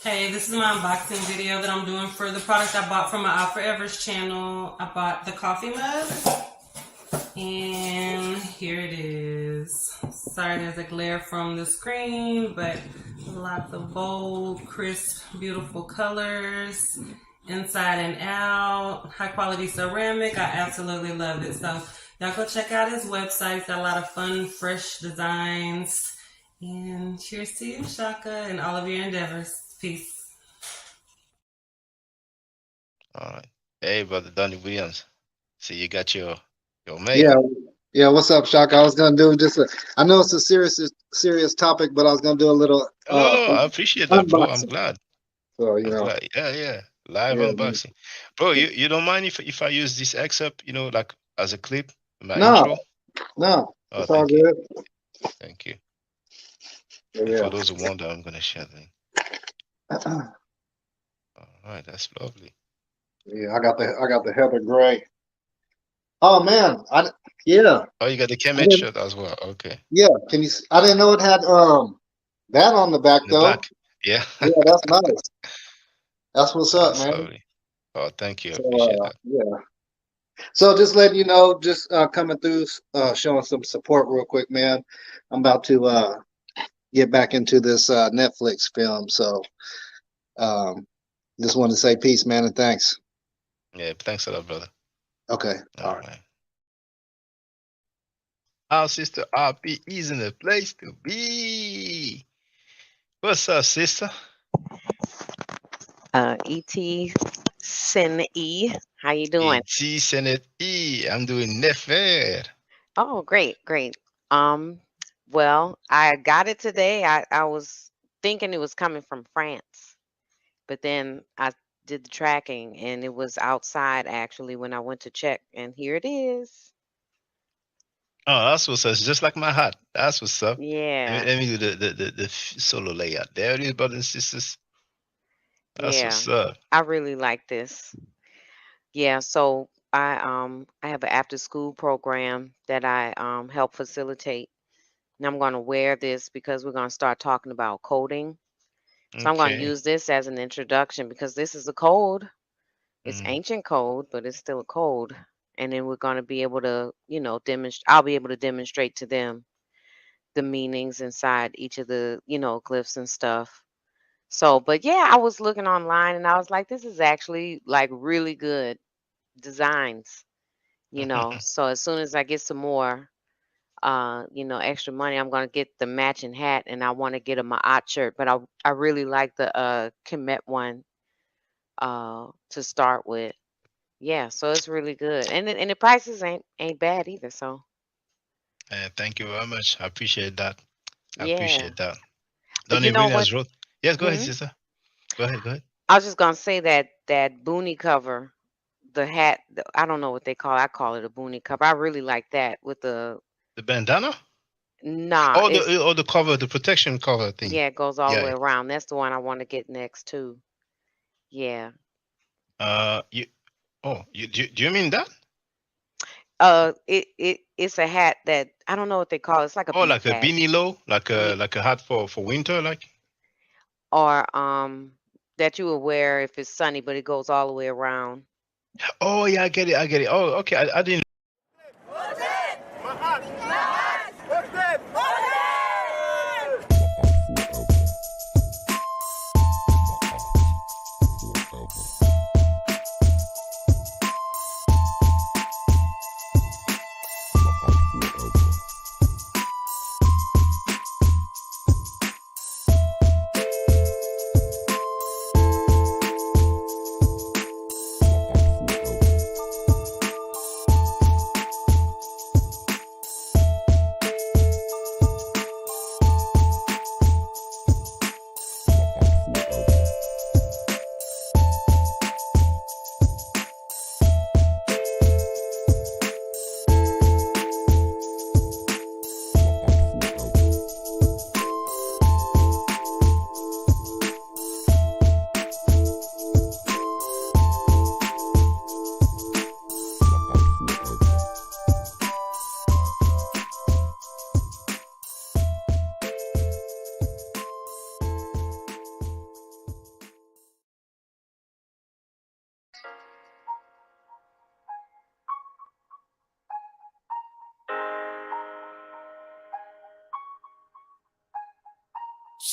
Hey, this is my unboxing video that I'm doing for the product I bought from my Out Forever's channel. I bought the coffee mug, and here it is. Sorry there's a glare from the screen, but lots of bold, crisp, beautiful colors, inside and out, high quality ceramic. I absolutely love it. So y'all go check out his website. He's got a lot of fun, fresh designs. And cheers to you, Shaka, and all of your endeavors. Peace. All right. Hey, brother Donnie Williams. See, you got your mate. Yeah, yeah. What's up, Shaka? I was gonna do just I know it's a serious topic, but I was gonna do a little No, I appreciate that, bro. I'm unboxing. glad. So I'm glad. Yeah, yeah. Live yeah. unboxing. Bro, you don't mind if I use this excerpt, like as a clip in my No, intro? no, Oh, it's all thank you. good. Thank you. And Yeah. for those who wonder, I'm gonna share the link. All right, that's lovely. Yeah, I got the Heather Gray. Oh man, yeah. Oh, you got the Kemet shirt as well. Okay. Yeah, can you? I didn't know it had that on the back In the though. back. Yeah. Yeah, that's nice. That's what's up, That's man. lovely. Oh, thank you. I So, appreciate that. yeah. So just letting you know, just coming through, showing some support real quick, man. I'm about to get back into this Netflix film. So just wanted to say peace, man, and thanks. Yeah, thanks a lot, brother. Okay. All right. Our sister RP is in the place to be. What's up, sister? E.T. Sin E. How you doing? E.T. Senate E. I'm doing nefer. Oh, great. Well, I got it today. I was thinking it was coming from France, but then I did the tracking and it was outside actually when I went to check, and here it is. Oh, that's what's up. It's just like my hat. That's what's up. Yeah. Let me do the solo layout. There it is, brothers and sisters. That's Yeah. what's up. I really like this. Yeah, so I have an after school program that I help facilitate. And I'm going to wear this because we're going to start talking about coding. So I'm going to Okay. use this as an introduction because this is a code. It's Mm. ancient code, but it's still a code. And then we're going to be able to, demonstrate. I'll be able to demonstrate to them the meanings inside each of the, glyphs and stuff. So, but yeah, I was looking online and I was like, this is actually like really good designs, So as soon as I get some more, extra money, I'm gonna get the matching hat, and I want to get a Ma'at shirt. But I really like the Kemet one to start with. Yeah, so it's really good, and the prices ain't bad either. So Thank you very much. I appreciate that. I yeah, appreciate that. but Donnie you know what? Williams wrote. Yes, go ahead, Hmm? sister. Go ahead. I was just gonna say that boonie cover, the hat. I don't know what they call. I call it a boonie cover. I really like that with the. The bandana? Nah, Oh, it's the cover, the protection cover thing. yeah, it goes all the way Yeah. around. That's the one I want to get next too. Yeah. You. Oh, do you mean that? It's a hat that I don't know what they call it. It's like a Oh, beach like a hat. beanie low, like Ye- a hat for winter, like. Or that you would wear if it's sunny, but it goes all the way around. Oh yeah, I get it. Oh, okay. I didn't.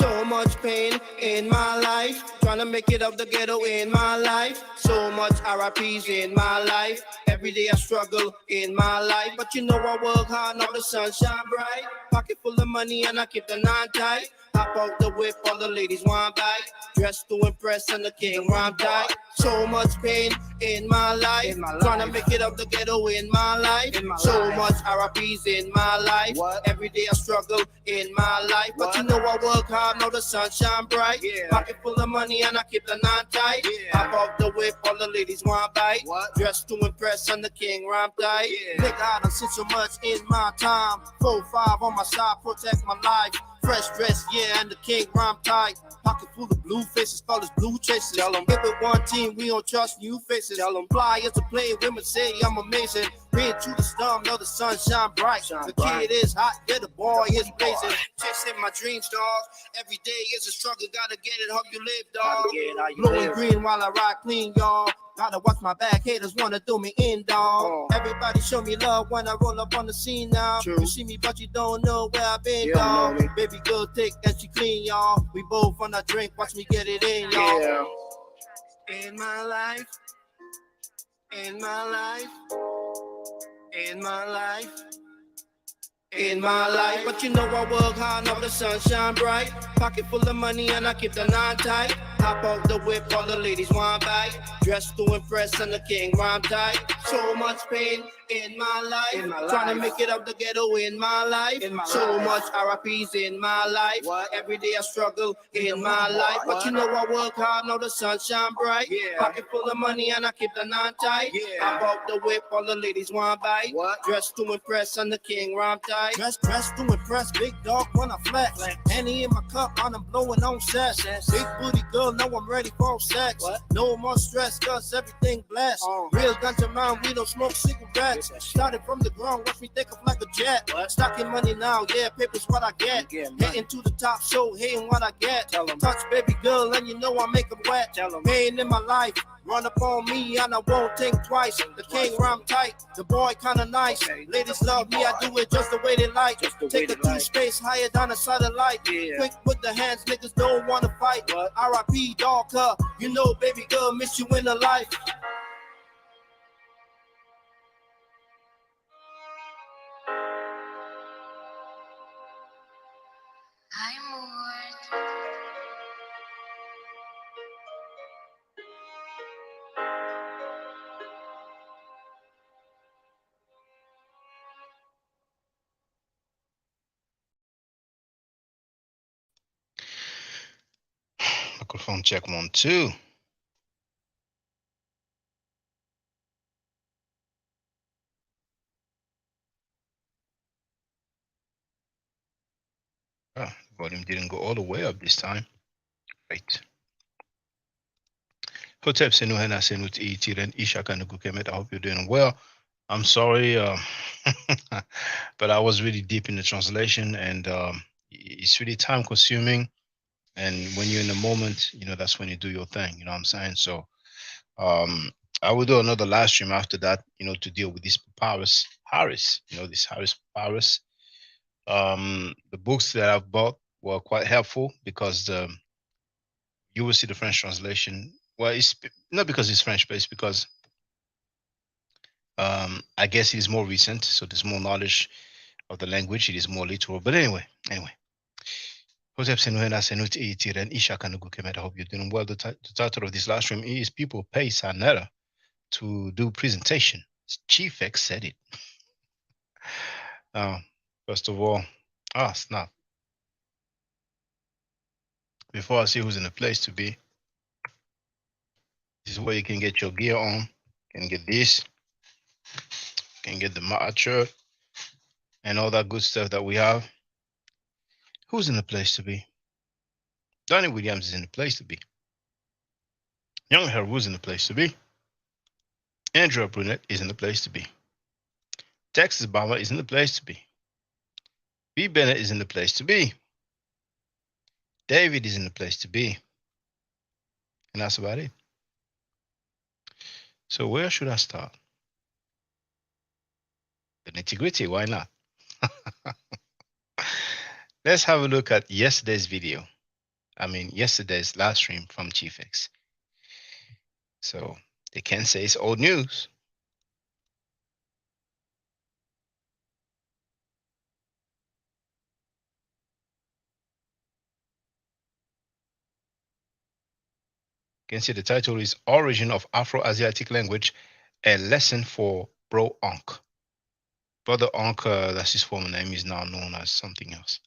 So much pain in my life, trying to make it out the ghetto in my life. So much RIPs in my life. Every day I struggle in my life, but you know I work hard, now the sun shine bright. Pocket full of money and I keep the nine tight. Hop out the whip, all the ladies want bite. Dressed to impress and the king rhyme tight. So much pain in my life, trying to make it out the ghetto in my life. So much RIPs in my life. Every day I struggle in my life, but you know I work hard, now the sun shine bright. Pocket full of money and I keep the nine tight. Hop out the whip, all the ladies want bite. Dressed to impress and the king rhyme tight. Nigga, I done seen so much in my time. 4-5 on my side, protect my life. Fresh dress, yeah, and the king rhyme tight. Pocket full of blue faces, call us blue chasers. Tell them, if it one team, we don't trust new faces. Tell them, fly as a play, women say I'm amazing. Been to the storm, now the sun shine bright. The kid is hot, yeah, the boy is blazing. Chasing my dreams, dog. Every day is a struggle, gotta get it, how you live, dog. Blowing green while I ride clean, y'all. Gotta watch my back, haters wanna do me in, dog. Everybody show me love when I roll up on the scene now. You see me, but you don't know where I've been, dog. Baby girl thick and she clean, y'all. We both on a drink, watch me get it in, y'all. In my life, in my life, in my life. In my life, but you know I work hard, now the sun shine bright. Pocket full of money and I keep the nine tight. Hop out the whip, all the ladies want bite. Dressed to impress and the king rhyme tight. So much pain in my life, trying to make it out the ghetto in my life. So much RIPs in my life. Every day I struggle in my life, but you know I work hard, now the sun shine bright. Pocket full of money and I keep the nine tight. Hop out the whip, all the ladies want bite. Dressed to impress and the king rhyme tight. Dressed to impress, big dog when I flex. Henny in my cup, I'm blowing on sex. Big booty girl, know I'm ready for sex. No more stress, cause everything blessed. Real ganja man, we don't smoke cigarettes. Started from the ground, watch me take off like a jet. Stocking money now, yeah, paper's what I get. Heading to the top, so hating what I get. Touch baby girl, and you know I make them wet. Pain in my life, run up on me and I won't think twice. The king rhyme tight, the boy kinda nice. Ladies love me, I do it just the way they like. Take the two space higher down the satellite. Quick with the hands, niggas don't wanna fight. RIP dog, you know baby girl, miss you in the life. Microphone check 1, 2. Volume didn't go all the way up this time. Right. Hotep Senu Hena Senut Tiren Ishaka Nukukemet. I hope you're doing well. I'm sorry, but I was really deep in the translation, and it's really time consuming. And when you're in the moment, you know, that's when you do your thing. You know what I'm saying? So I will do another live stream after that, you know, to deal with this Papyrus Harris. You know, this Harris Papyrus. The books that I've bought were quite helpful because you will see the French translation. Well, it's not because it's French, but it's because I guess it is more recent, so there's more knowledge of the language. It is more literal. But anyway. I hope you're doing well. The title of this live stream is People Pay Sanera to Do Presentation. Chief X said it. First of all, snap. Before I see who's in the place to be, this is where you can get your gear on. You can get this. You can get the Ma'at shirt and all that good stuff that we have. Who's in the place to be? Donnie Williams is in the place to be. Young Herwood's in the place to be. Andrew Brunette is in the place to be. Texas Bomber is in the place to be. B. Bennett is in the place to be. David is in the place to be. And that's about it. So where should I start? The nitty-gritty, why not? Let's have a look at yesterday's video. I mean, yesterday's live stream from Chief X. So they can't say it's old news. You can see the title is Origin of Afro-Asiatic Language, a lesson for Bro Onk. Brother Onk, that's his former name, is now known as something else.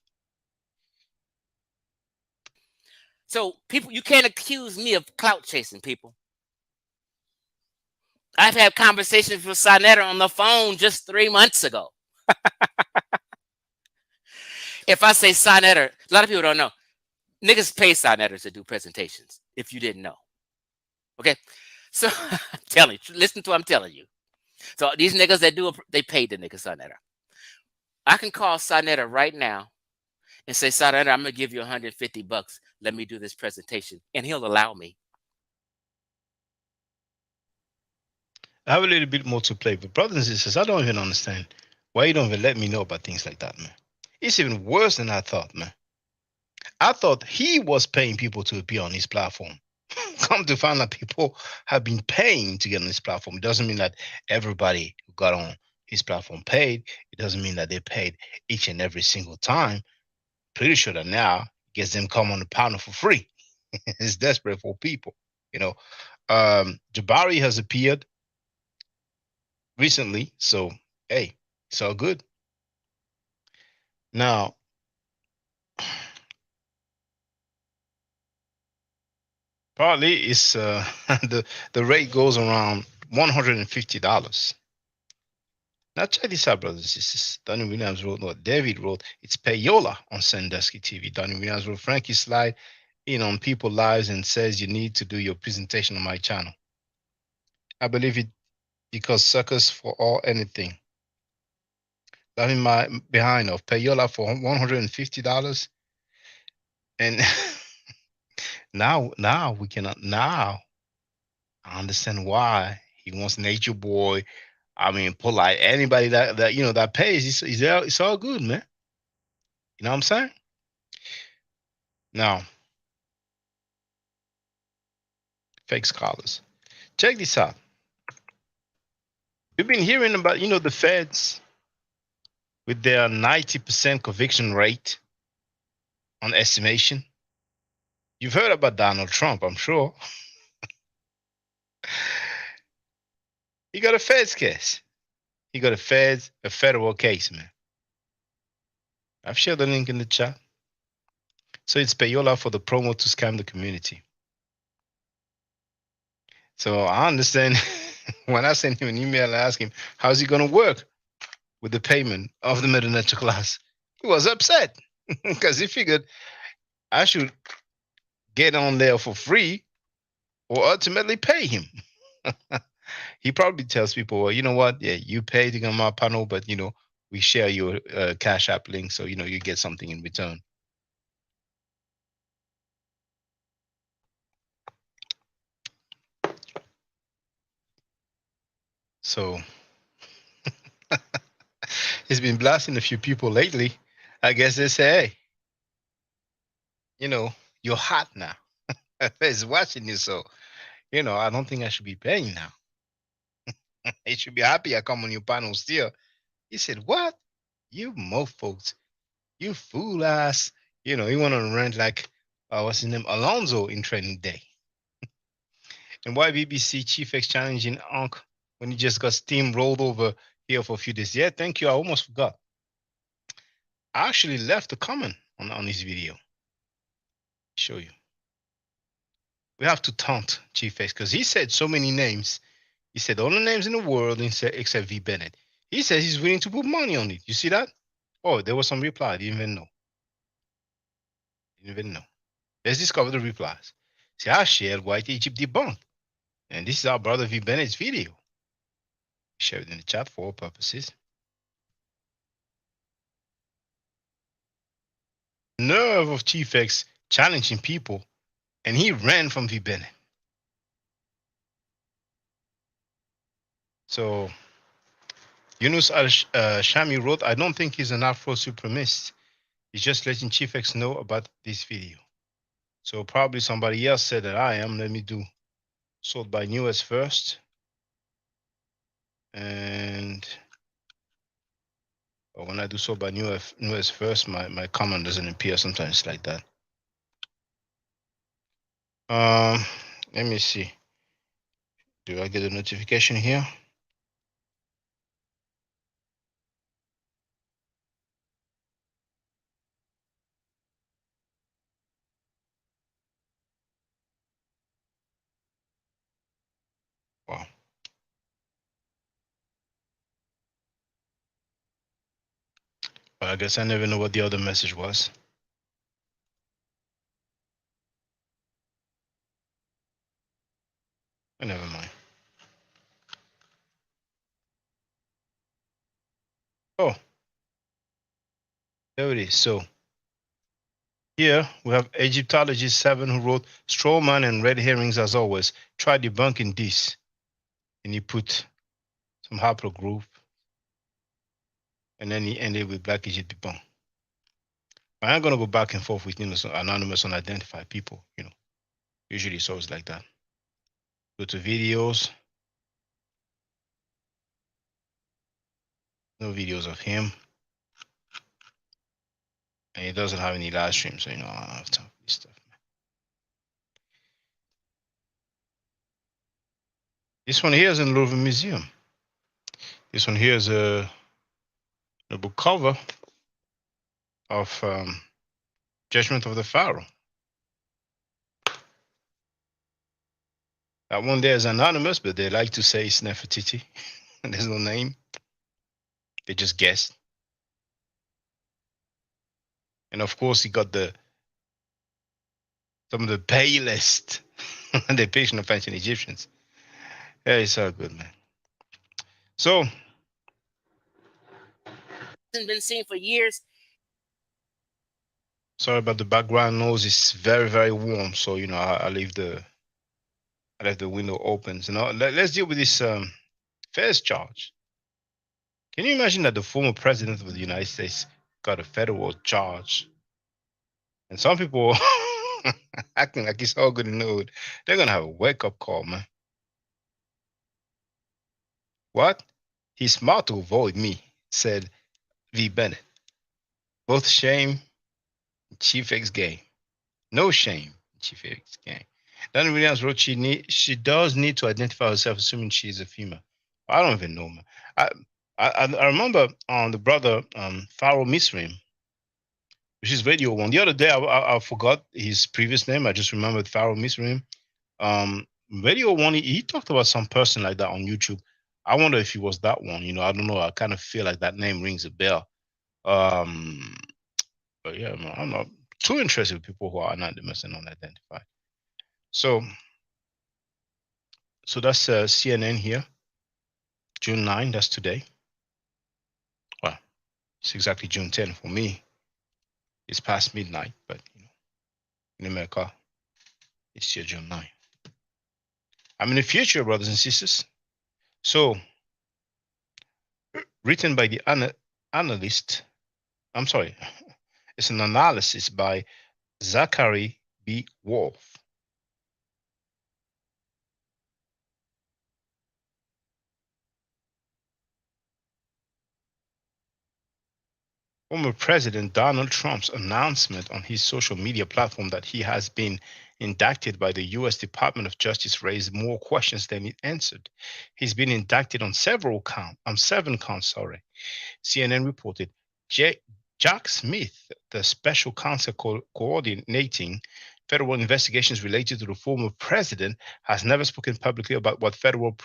So people, you can't accuse me of clout chasing, people. I've had conversations with Sinetta on the phone just 3 months ago. If I say Sinetta, a lot of people don't know. Niggas pay Sinetta to do presentations, if you didn't know. Okay? So I'm telling you, listen to what I'm telling you. So these niggas that do it, they paid the nigga Sinetta. I can call Sinetta right now and say, Sinetta, I'm gonna give you $150. Let me do this presentation. And he'll allow me. I have a little bit more to play, but brothers and sisters, I don't even understand why you don't even let me know about things like that, man. It's even worse than I thought, man. I thought he was paying people to be on his platform. Come to find out people have been paying to get on this platform. It doesn't mean that everybody who got on his platform paid. It doesn't mean that they paid each and every single time. Pretty sure that now gets them come on the panel for free. It's desperate for people, you know. Jabari has appeared recently, so hey, it's all good. Now, partly it's the rate goes around $150. Now check this out, brothers and sisters. Donnie Williams wrote, no, David wrote, it's payola on Sandusky TV. Donnie Williams wrote, Frankie slide in on people lives and says you need to do your presentation on my channel. I believe it because suckers for all anything. Leaving my behind of payola for $150. And now we cannot, now I understand why he wants Nature Boy. I mean, polite, anybody that you know that pays, it's all good, man. You know what I'm saying? Now, fake scholars. Check this out. We've been hearing about, the feds with their 90% conviction rate on estimation. You've heard about Donald Trump, I'm sure. He got a feds case. He got a federal case, man. I've shared the link in the chat. So it's payola for the promo to scam the community. So I understand when I sent him an email and asked him, how's he going to work with the payment of the middle lecture class? He was upset because he figured I should get on there for free or ultimately pay him. He probably tells people, well, you know what? Yeah, you pay to get on my panel, but, we share your Cash App link, so, you get something in return. So he's been blasting a few people lately. I guess they say, hey, you're hot now. He's watching you, so, I don't think I should be paying now. He should be happy I come on your panel still. He said, what? You mofos. You fool ass. He want to rant like, what's his name? Alonzo in Training Day. And why BBC Chief X challenging Unc when he just got steamrolled over here for a few days? Yeah, thank you. I almost forgot. I actually left a comment on this video. Show you. We have to taunt Chief X because he said so many names. He said all the names in the world except V. Bennett. He says he's willing to put money on it. You see that? Oh, there was some reply. I didn't even know. Let's discover the replies. See, I shared White Egypt debunked. And this is our brother V. Bennett's video. Share it in the chat for all purposes. Nerve of Chief X challenging people, and he ran from V. Bennett. So, Yunus Shami wrote, I don't think he's an Afro supremacist. He's just letting Chief X know about this video. So probably somebody else said that I am. Let me do sort by newest first. And when I do sort by newest first, my comment doesn't appear. Sometimes like that. Let me see. Do I get a notification here? Wow. Well, I guess I never know what the other message was. Never mind. Oh, there it is. So here we have Egyptologist 7 who wrote straw man and red herrings as always. Try debunking this. And he put some haplogroup. And then he ended with Black Egypt debunk. I ain't gonna go back and forth with some anonymous unidentified people, Usually it's always like that. Go to videos. No videos of him. And he doesn't have any live streams, so I don't have time for this stuff. This one here is in the Louvre Museum. This one here is a book cover of Judgment of the Pharaoh. That one there is anonymous, but they like to say it's Nefertiti. There's no name. They just guessed. And of course, he got some of the palest depiction of ancient Egyptians. Yeah, it's all good, man. So, Hasn't been seen for years. sorry about the background noise. It's very, very warm, so I leave the window open. So now let's deal with this first charge. Can you imagine that the former president of the United States got a federal charge? And some people acting like it's all good and good. They're gonna have a wake-up call, man. What? He's smart to avoid me, said V. Bennett. Both shame and Chief X game. No shame, Chief X game. Danny Williams wrote she does need to identify herself, assuming she's a female. I don't even know, man. I remember the brother Pharaoh Misrim, which is Radio One. The other day I forgot his previous name. I just remembered Pharaoh Misrim. Radio One, he talked about some person like that on YouTube. I wonder if he was that one. I don't know. I kind of feel like that name rings a bell. But yeah, man, I'm not too interested in people who are anonymous and unidentified. So that's CNN here, June 9. That's today. Well, it's exactly June 10 for me. It's past midnight, but in America, it's still June 9. I'm in the future, brothers and sisters. So, written by the analyst, I'm sorry, it's an analysis by Zachary B. Wolf. Former President Donald Trump's announcement on his social media platform that he has been indicted by the U.S. Department of Justice raised more questions than it answered. He's been indicted on seven counts. CNN reported Jack Smith, the special counsel coordinating federal investigations related to the former president, has never spoken publicly about what federal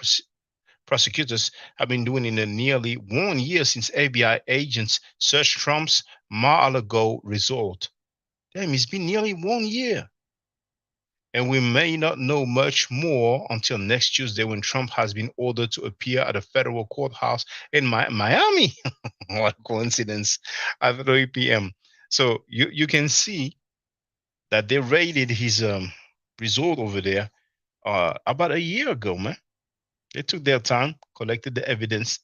prosecutors have been doing in the nearly 1 year since FBI agents searched Trump's Mar-a-Lago resort. Damn, it's been nearly 1 year. And we may not know much more until next Tuesday when Trump has been ordered to appear at a federal courthouse in Miami. What a coincidence, at 3 p.m. So you can see that they raided his resort over there about a year ago, man. They took their time, collected the evidence,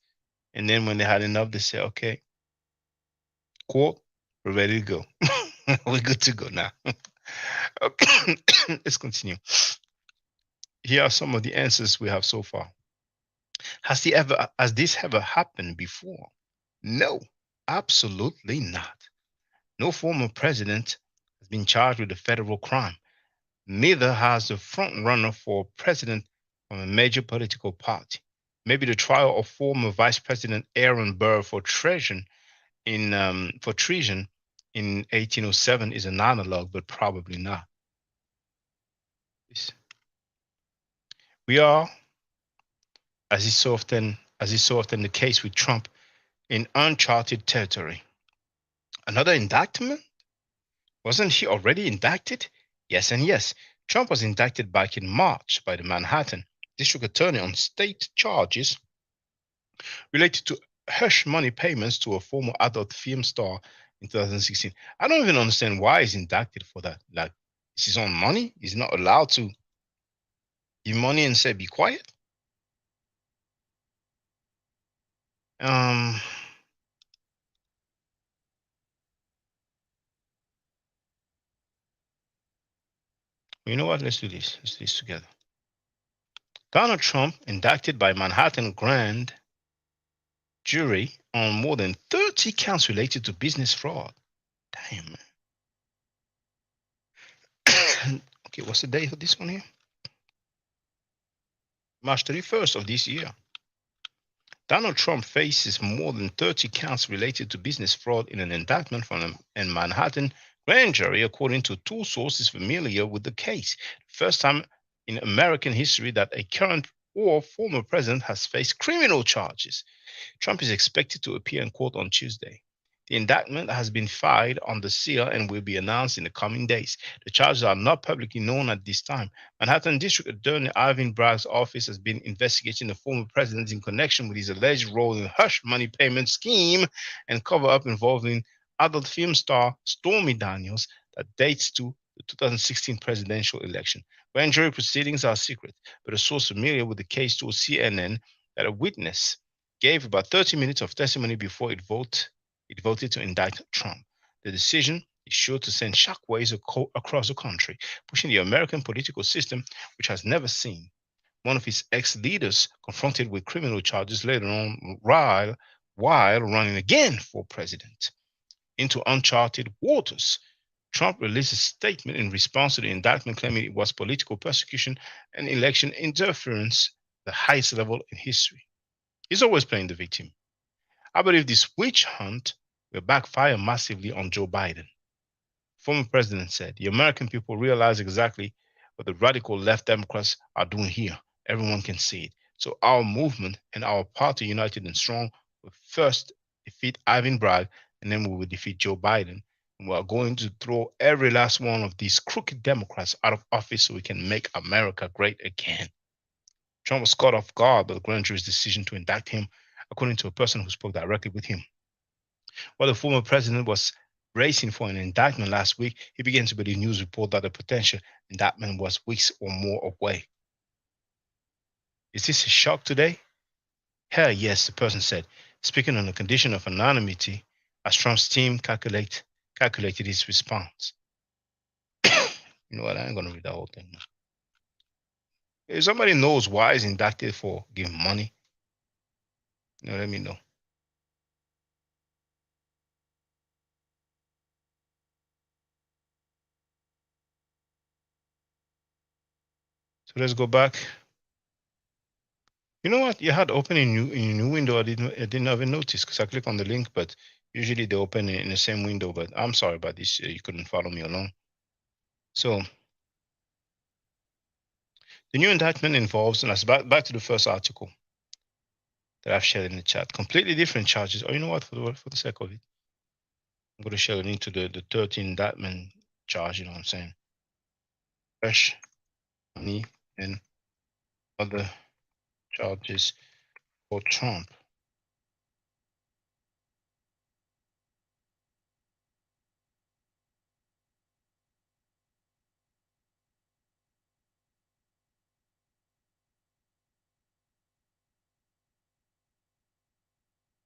and then when they had enough, they said, okay, court, we're ready to go. We're good to go now. Okay, let's continue. Here are some of the answers we have so far. Has this ever happened before? No, absolutely not. No former president has been charged with a federal crime. Neither has the front runner for president from a major political party. Maybe the trial of former Vice President Aaron Burr for treason in 1807 is an analog, but probably not. We are, as is so often the case with Trump, in uncharted territory. Another indictment? Wasn't he already indicted? Yes and yes. Trump was indicted back in March by the Manhattan District Attorney on state charges related to hush money payments to a former adult film star in 2016. I don't even understand why he's indicted for that. Like, it's his own money. He's not allowed to give money and say, be quiet. Um, you know what? Let's do this. Let's do this together. Donald Trump indicted by Manhattan grand jury on more than 30 counts related to business fraud. Damn, man. Okay, what's the date of this one here? March 31st of this year. Donald Trump faces more than 30 counts related to business fraud in an indictment from a Manhattan grand jury, according to two sources familiar with the case. First time in American history that a current or former president has faced criminal charges. Trump is expected to appear in court on Tuesday. The indictment has been filed on the seal and will be announced in the coming days. The charges are not publicly known at this time. Manhattan District Attorney Ivan Bragg's office has been investigating the former president in connection with his alleged role in hush money payment scheme and cover-up involving adult film star Stormy Daniels that dates to the 2016 presidential election. Grand jury proceedings are secret, but a source familiar with the case told CNN that a witness gave about 30 minutes of testimony before it voted to indict Trump. The decision is sure to send shockwaves across the country, pushing the American political system, which has never seen one of its ex-leaders confronted with criminal charges later on while running again for president, into uncharted waters. Trump released a statement in response to the indictment claiming it was political persecution and election interference, the highest level in history. He's always playing the victim. I believe this witch hunt will backfire massively on Joe Biden. Former president said, the American people realize exactly what the radical left Democrats are doing here. Everyone can see it. So our movement and our party, united and strong, will first defeat Ivan Bragg, and then we will defeat Joe Biden. And we are going to throw every last one of these crooked Democrats out of office so we can make America great again. Trump was caught off guard by the grand jury's decision to indict him, according to a person who spoke directly with him. While the former president was bracing for an indictment last week, he began to believe news reports that a potential indictment was weeks or more away. Is this a shock today? Hell yes, the person said, speaking on the condition of anonymity as Trump's team calculated his response. You know what? I ain't going to read the whole thing. If somebody knows why he's indicted for giving money, let me know. So let's go back. You know what? You had open in a new window. I didn't even notice because I clicked on the link, but usually they open in the same window. But I'm sorry about this. You couldn't follow me along. So the new indictment involves, and that's back to the first article that I've shared in the chat. Completely different charges. Oh, you know what? For the sake of it, I'm going to share the link to the 13 indictment charge. You know what I'm saying? Fresh money and other charges for Trump.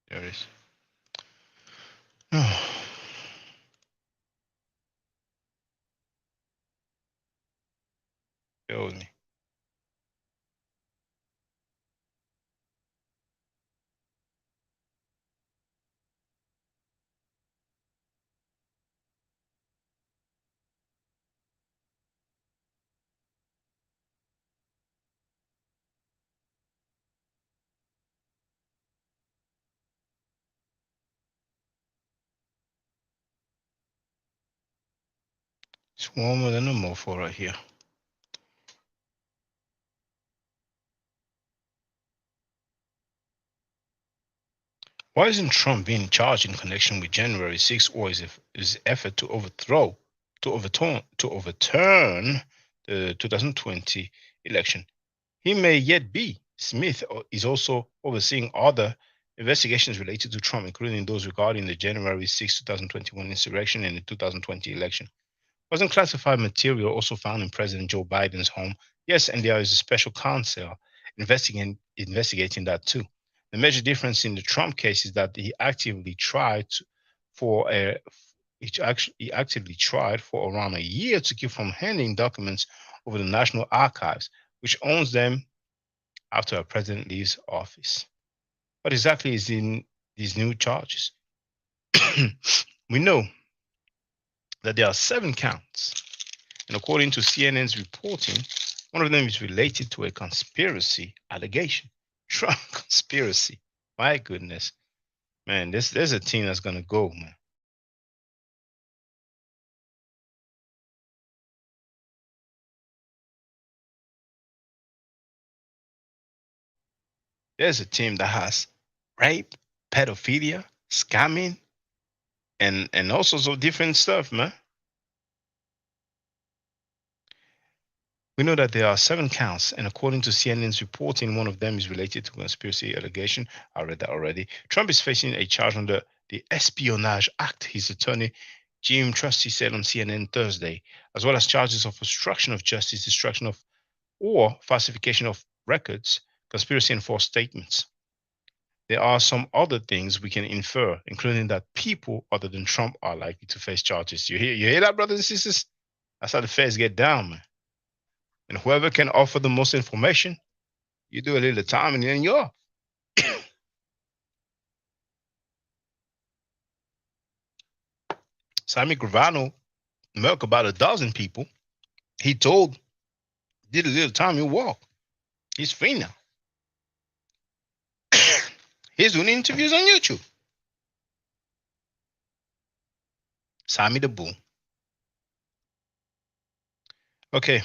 There it is. Bear with me. It's warmer than a mofo right here. Why isn't Trump being charged in connection with January 6th or his effort to overturn the 2020 election? He may yet be. Smith is also overseeing other investigations related to Trump, including those regarding the January 6, 2021 insurrection and the 2020 election. Wasn't classified material also found in President Joe Biden's home? Yes, and there is a special counsel investigating that too. The major difference in the Trump case is that he actively tried for around a year to keep from handing documents over the National Archives, which owns them after a president leaves office. What exactly is in these new charges? We know that there are 7 counts, and according to CNN's reporting, one of them is related to a conspiracy allegation. Trump conspiracy. My goodness. Man, there's a team that's gonna go, man. There's a team that has rape, pedophilia, scamming, and all sorts of different stuff, man. We know that there are 7 counts, and according to CNN's reporting, one of them is related to conspiracy allegation. I read that already. Trump is facing a charge under the Espionage Act, his attorney Jim Trusty said on CNN Thursday, as well as charges of obstruction of justice, destruction of or falsification of records, conspiracy, and false statements. There are some other things we can infer, including that people other than Trump are likely to face charges. You hear that, brothers and sisters? That's how the feds get down, man. And whoever can offer the most information, you do a little time and then you're off. Sammy Gravano milked about 12 people. He did a little time, you walk. He's free now. He's doing interviews on YouTube. Sammy the Bull. Okay.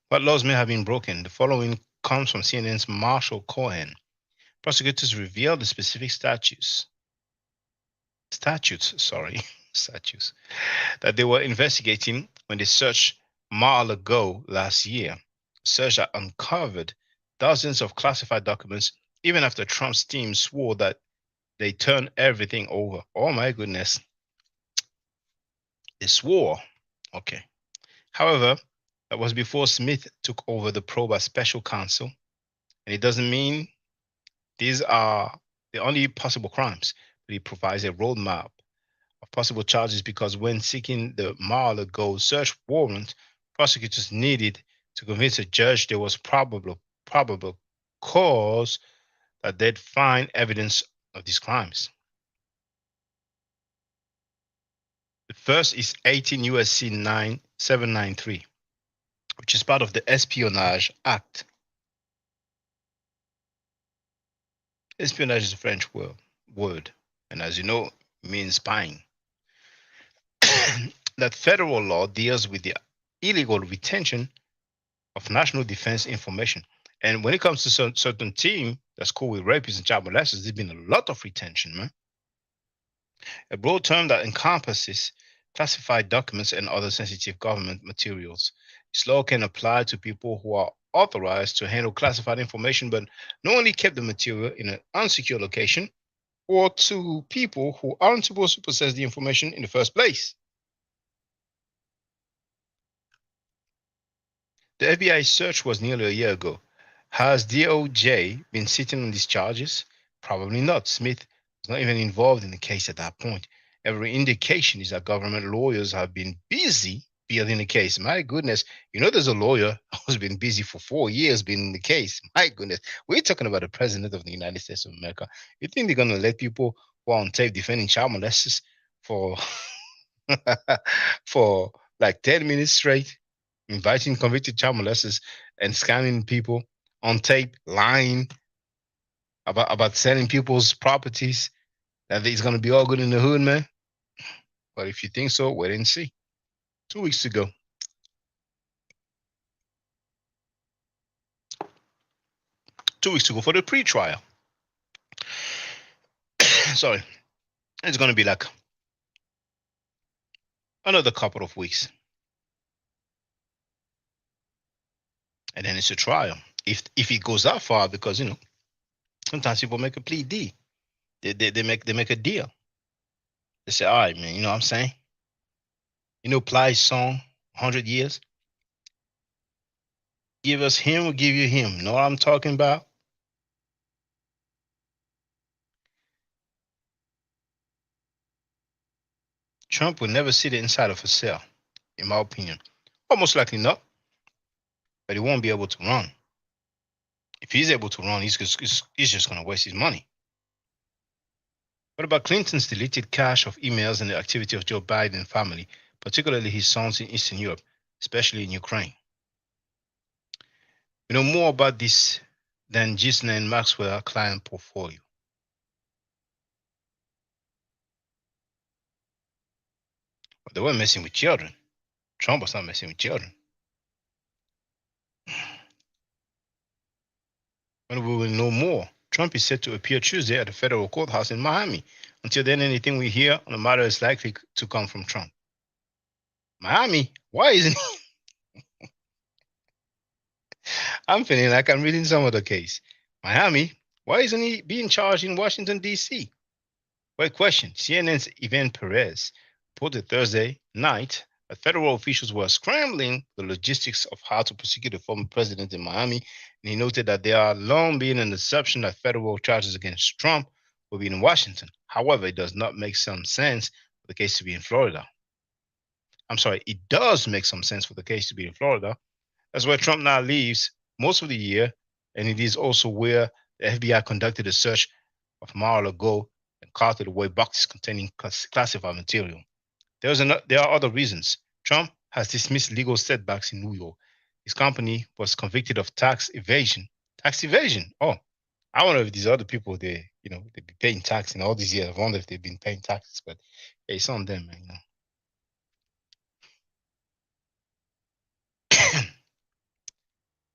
What laws may have been broken? The following comes from CNN's Marshall Cohen. Prosecutors revealed the specific statutes that they were investigating when they searched Mar-a-Lago last year. Search that uncovered dozens of classified documents, even after Trump's team swore that they turned everything over. Oh my goodness. They swore. Okay. However, that was before Smith took over the probe as special counsel, and it doesn't mean these are the only possible crimes, but it provides a roadmap of possible charges because when seeking the Mar-a-Lago search warrant, prosecutors needed to convince a judge there was probable cause that they'd find evidence of these crimes. The first is 18 USC 9793, which is part of the Espionage Act. Espionage is a French word, and as you know, it means spying. That federal law deals with the illegal retention of national defense information. And when it comes to certain team that's cool with rapists and child molesters, there's been a lot of retention, man. A broad term that encompasses classified documents and other sensitive government materials. This law can apply to people who are authorized to handle classified information but knowingly kept the material in an unsecure location, or to people who aren't supposed to possess the information in the first place. The FBI search was nearly a year ago. Has DOJ been sitting on these charges? Probably not. Smith was not even involved in the case at that point. Every indication is that government lawyers have been busy building the case. My goodness, there's a lawyer who's been busy for 4 years building the case. My goodness, we're talking about the president of the United States of America. You think they're gonna let people who are on tape defending child molesters for for like 10 minutes straight, inviting convicted child molesters and scamming people on tape, lying about selling people's properties, that it's gonna be all good in the hood, man? But if you think so, wait and see. 2 weeks ago, for the pre-trial. Sorry, it's gonna be like another couple of weeks, and then it's a trial. If it goes that far, because sometimes people make a plea deal. They make a deal. They say, all right, man, you know what I'm saying? Plies song, 100 years. Give us him, we'll give you him. Know what I'm talking about? Trump will never sit inside of a cell, in my opinion. Almost likely not. But he won't be able to run. If he's able to run, he's just going to waste his money. What about Clinton's deleted cache of emails and the activity of Joe Biden family, particularly his sons in Eastern Europe, especially in Ukraine? We know more about this than Ghislaine Maxwell client portfolio. But they were messing with children. Trump was not messing with children. When we will know more, Trump is set to appear Tuesday at the federal courthouse in Miami. Until then, anything we hear on the matter is likely to come from Trump. Miami? Why isn't he? I'm feeling like I'm reading some other case. Miami? Why isn't he being charged in Washington, D.C.? Well, question. CNN's Ivan Perez reported Thursday night that federal officials were scrambling the logistics of how to prosecute the former president in Miami, and he noted that there are long been an assumption that federal charges against Trump will be in Washington. However, it does not make some sense for the case to be in Florida. I'm sorry, it does make some sense for the case to be in Florida. That's where Trump now lives most of the year, and it is also where the FBI conducted a search of Mar-a-Lago and carted away boxes containing classified material. There are other reasons. Trump has dismissed legal setbacks in New York. His company was convicted of tax evasion. Tax evasion? Oh, I wonder if these other people, they've been paying tax in all these years. I wonder if they've been paying taxes, but hey, it's on them, man.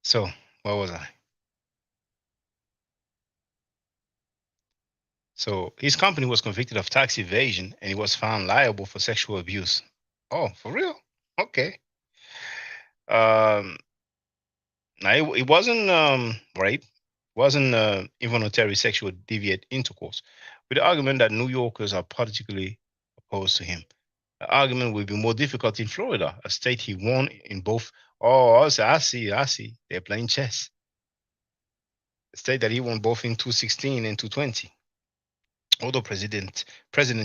So, where was I? So, his company was convicted of tax evasion and he was found liable for sexual abuse. Oh, for real? Okay. Now, it wasn't rape, wasn't involuntary sexual deviant intercourse, with the argument that New Yorkers are particularly opposed to him. The argument will be more difficult in Florida, a state he won in both. Oh, I see. They're playing chess. A state that he won both in 2016 and 2020. Although President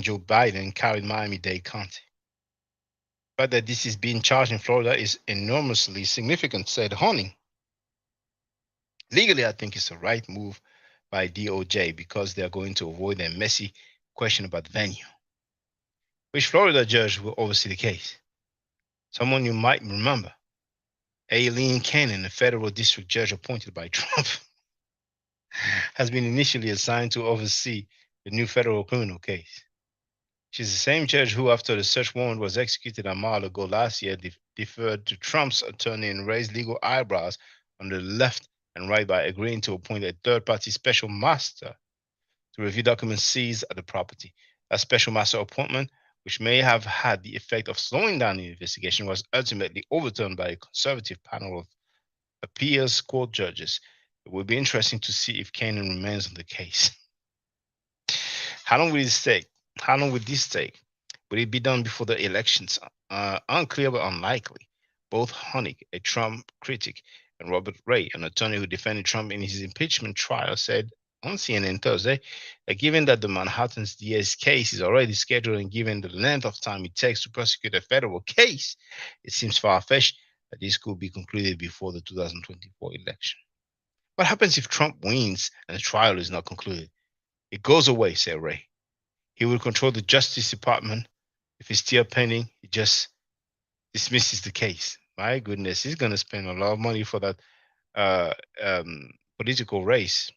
Joe Biden carried Miami-Dade County. But that this is being charged in Florida is enormously significant, said Honing. Legally, I think it's the right move by DOJ because they're going to avoid a messy question about venue. Which Florida judge will oversee the case? Someone you might remember. Aileen Cannon, a federal district judge appointed by Trump, has been initially assigned to oversee the new federal criminal case. She's the same judge who, after the search warrant was executed a mile ago last year, deferred to Trump's attorney and raised legal eyebrows on the left and right by agreeing to appoint a third-party special master to review documents seized at the property. That special master appointment, which may have had the effect of slowing down the investigation, was ultimately overturned by a conservative panel of appeals court judges. It will be interesting to see if Cannon remains on the case. How long will this take? Will it be done before the elections? Unclear but unlikely. Both Honig, a Trump critic, and Robert Ray, an attorney who defended Trump in his impeachment trial, said on CNN Thursday that given that the Manhattan's DS case is already scheduled and given the length of time it takes to prosecute a federal case, it seems far-fetched that this could be concluded before the 2024 election. What happens if Trump wins and the trial is not concluded? It goes away, said Ray. He will control the Justice Department. If it's still pending, he just dismisses the case. My goodness, he's going to spend a lot of money for that uh, political race.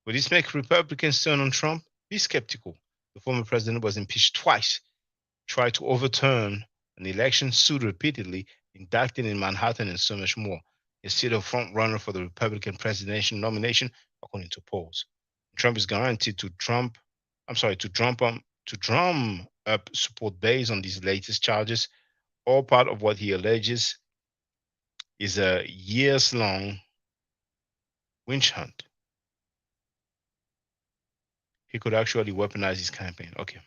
Will this make Republicans turn on Trump? Be skeptical. The former president was impeached twice, tried to overturn an election, sued repeatedly, indicted in Manhattan, and so much more. He's still a front runner for the Republican presidential nomination, according to polls. Trump is guaranteed to drum up support based on these latest charges. All part of what he alleges is a years-long witch hunt. He could actually weaponize his campaign. Okay.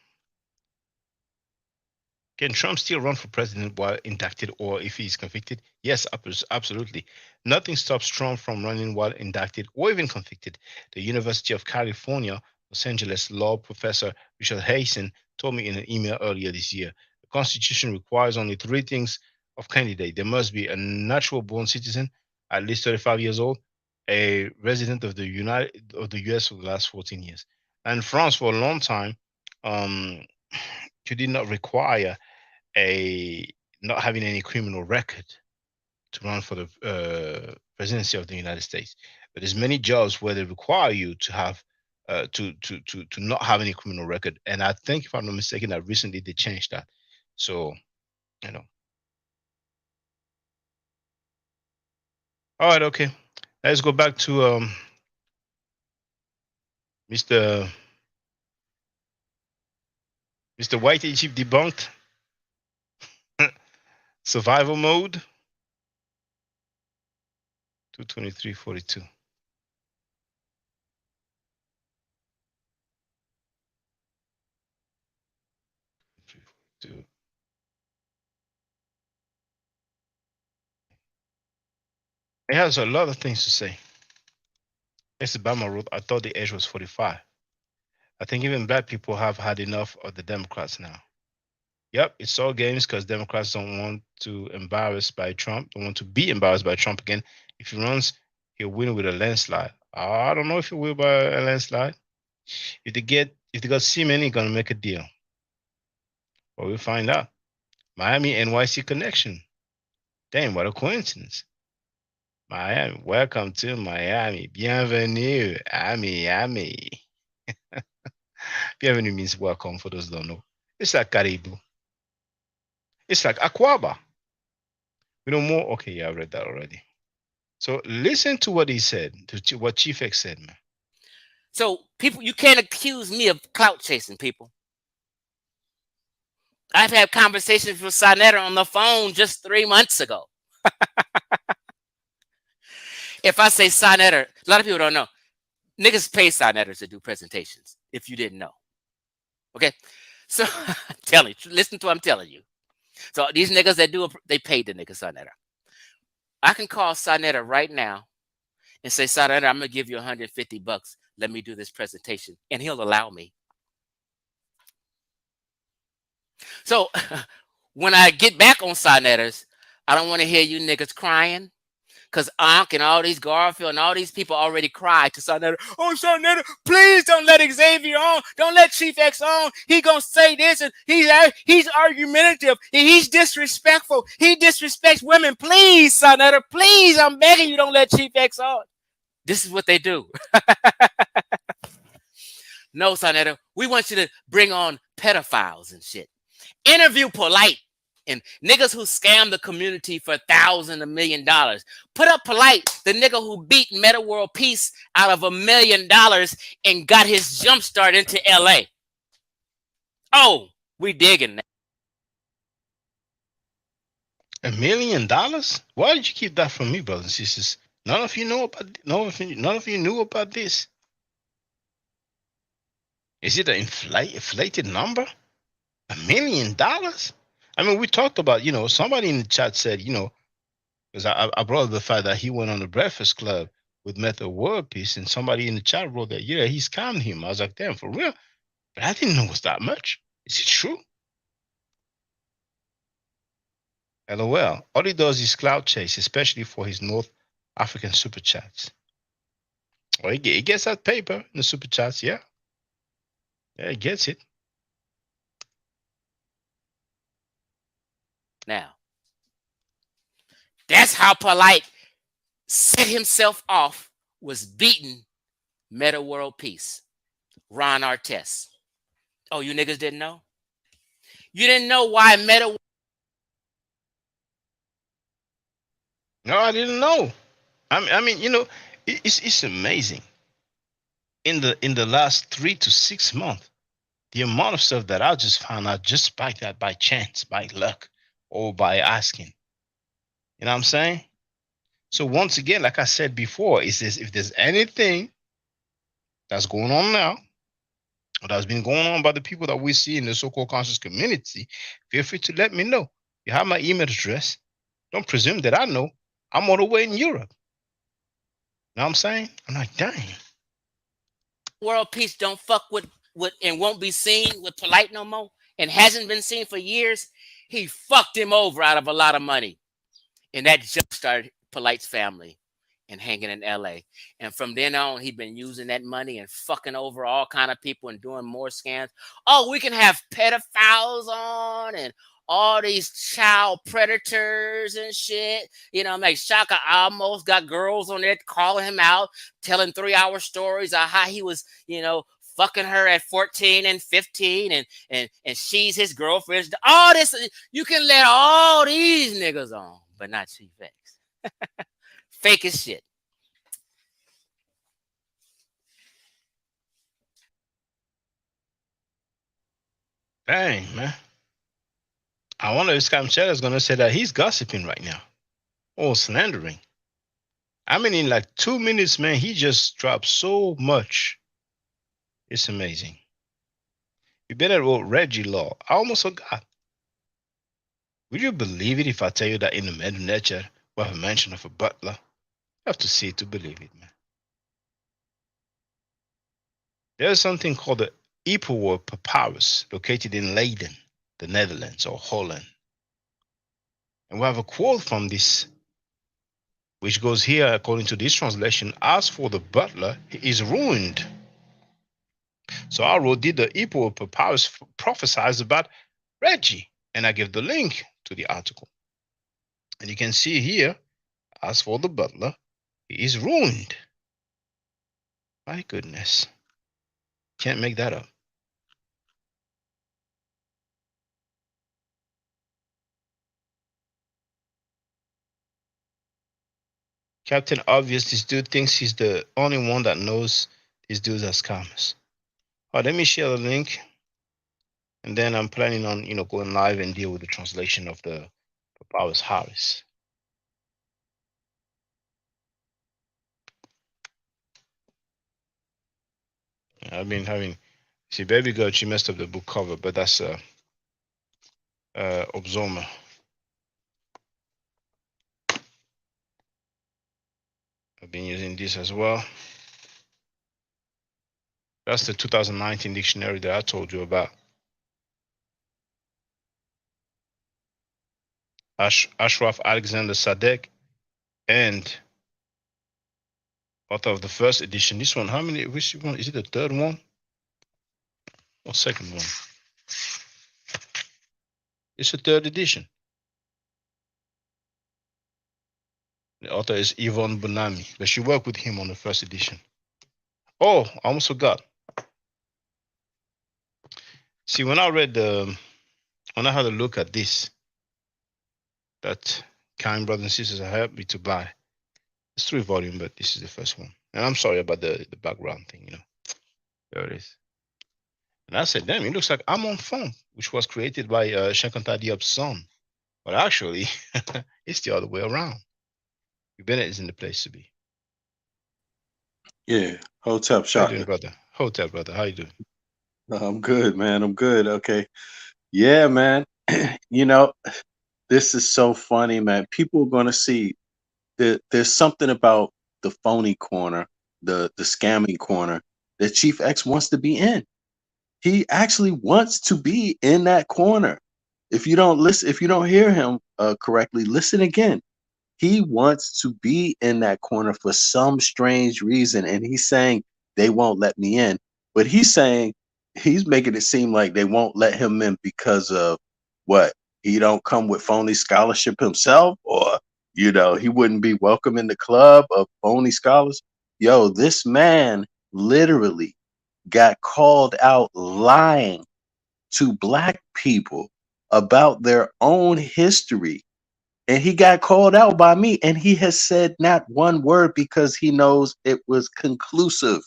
Can Trump still run for president while indicted or if he's convicted? Yes, absolutely. Nothing stops Trump from running while indicted or even convicted. The University of California, Los Angeles law professor Richard Hasen told me in an email earlier this year. The Constitution requires only three things of candidate. There must be a natural born citizen, at least 35 years old, a resident of the US for the last 14 years. And France for a long time, you did not require a not having any criminal record to run for the presidency of the United States. But there's many jobs where they require you to have to not have any criminal record. And I think, if I'm not mistaken, that recently they changed that. So, you know. All right, okay. Let's go back to Mr. White Chief debunked. Survival mode. 223.42. It has a lot of things to say. Mr. Obama wrote, I thought the age was 45. I think even black people have had enough of the Democrats now. Yep, it's all games because Democrats don't want to don't want to be embarrassed by Trump again. If he runs, he'll win with a landslide. I don't know if he will by a landslide. If they got Seaman, he's gonna make a deal. Well, we'll find out. Miami NYC connection. Damn, what a coincidence. Miami, welcome to Miami. Bienvenue à Miami. Bienvenue means welcome for those who don't know. It's like Caribou. It's like Aquaba. We know more. Okay, yeah, I read that already. So listen to what he said, to what Chief X said, man. So people, you can't accuse me of clout chasing, people. I've had conversations with Sinetta on the phone just 3 months ago. If I say Sinetta, a lot of people don't know. Niggas pay Sinetters to do presentations, if you didn't know. Okay? So I'm telling you, listen to what I'm telling you. So these niggas that do, they paid the nigga Sinetta. I can call Sinetta right now and say, Sinetta, I'm going to give you $150. Let me do this presentation. And he'll allow me. So when I get back on Sinettas, I don't want to hear you niggas crying. Because Ankh and all these Garfield and all these people already cried to Sinetta. Oh, Sinetta, please don't let Xavier on. Don't let Chief X on. He gonna say this and he's argumentative. He's disrespectful. He disrespects women. Please, Sinetta, please, I'm begging you, don't let Chief X on. This is what they do. No, Sinetta, we want you to bring on pedophiles and shit. Interview Polite. And niggas who scam the community for $1,000, $1 million. Put up Polite, the nigga who beat Meta World Peace out of $1 million and got his jump start into LA. Oh, we digging that. $1 million? Why did you keep that from me, brothers and sisters? None of you knew about this. Is it an inflated number? $1 million? I mean, we talked about, somebody in the chat said, because I brought up the fact that he went on the Breakfast Club with Method World Peace, and somebody in the chat wrote that, yeah, he scammed him. I was like, damn, for real? But I didn't know it was that much. Is it true? LOL. All he does is cloud chase, especially for his North African super chats. Well, he gets that paper in the super chats, yeah. Yeah, he gets it. Now, that's how Polite set himself off, was beating Meta World Peace, Ron Artest. Oh, you niggas didn't know? You didn't know why Meta? No, I didn't know. I mean, you know, it's amazing. In the last 3 to 6 months, the amount of stuff that I just found out just by that, by chance, by luck, or by asking. You know what I'm saying? So once again, like I said before, is this, if there's anything that's going on now, or that's been going on by the people that we see in the so-called conscious community, feel free to let me know. You have my email address. Don't presume that I know. I'm all the way in Europe. You know what I'm saying? I'm like, dang. World Peace don't fuck with and won't be seen with Polite no more, and hasn't been seen for years. He fucked him over out of a lot of money, and that just started Polite's family and hanging in LA. And from then on, he'd been using that money and fucking over all kind of people and doing more scams. Oh, we can have pedophiles on and all these child predators and shit. You know, like Shaka almost got girls on there calling him out, telling 3-hour stories of how he was, you know, fucking her at 14 and 15 and she's his girlfriend. All this, you can let all these niggas on, but not Chief X. Fake as shit. Dang, man. I wonder if Scam Cheddar is gonna say that he's gossiping right now. Or slandering. I mean, in like 2 minutes, man, he just dropped so much. It's amazing. You better wrote Reggie Law. I almost forgot. Would you believe it if I tell you that in the Medu Nature we have a mention of a butler? You have to see it to believe it, man. There's something called the Ipower Papyrus located in Leiden, the Netherlands or Holland. And we have a quote from this, which goes here according to this translation: as for the butler, he is ruined. So I wrote, did the Ipower Papyrus prophesize about Reggie? And I give the link to the article. And you can see here, as for the butler, he is ruined. My goodness. Can't make that up. Captain Obvious, this dude thinks he's the only one that knows these dudes are scammers. All right, let me share the link. And then I'm planning on, going live and deal with the translation of the Papyrus Harris. I've been having, see, Baby Girl, she messed up the book cover, but that's Obzoma. I've been using this as well. That's the 2019 dictionary that I told you about. Ashraf Alexander Sadek, and author of the first edition. This one, how many? Which one? Is it the third one or second one? It's the third edition. The author is Yvonne Bonami, but she worked with him on the first edition. Oh, I almost forgot. See, when I read when I had a look at this, that kind brothers and sisters helped me to buy. It's 3 volumes, but this is the first one. And I'm sorry about the background thing, There it is. And I said, damn, it looks like I'm on Phone, which was created by Shankanta Diop's son. But actually, it's the other way around. Bennett is in the place to be. Yeah, Hotep How you doing, Shaka. brother? Hotel, brother. How you doing? I'm good, man. I'm good. Okay. Yeah, man. This is so funny, man. People are going to see that there's something about the phony corner, the scamming corner that Chief X wants to be in. He actually wants to be in that corner. If you don't listen, if you don't hear him correctly, listen again. He wants to be in that corner for some strange reason, and he's saying they won't let me in. But he's saying he's making it seem like they won't let him in because of what? He don't come with phony scholarship himself, or he wouldn't be welcome in the club of phony scholars. Yo, this man literally got called out lying to black people about their own history. And he got called out by me, and he has said not one word because he knows it was conclusive.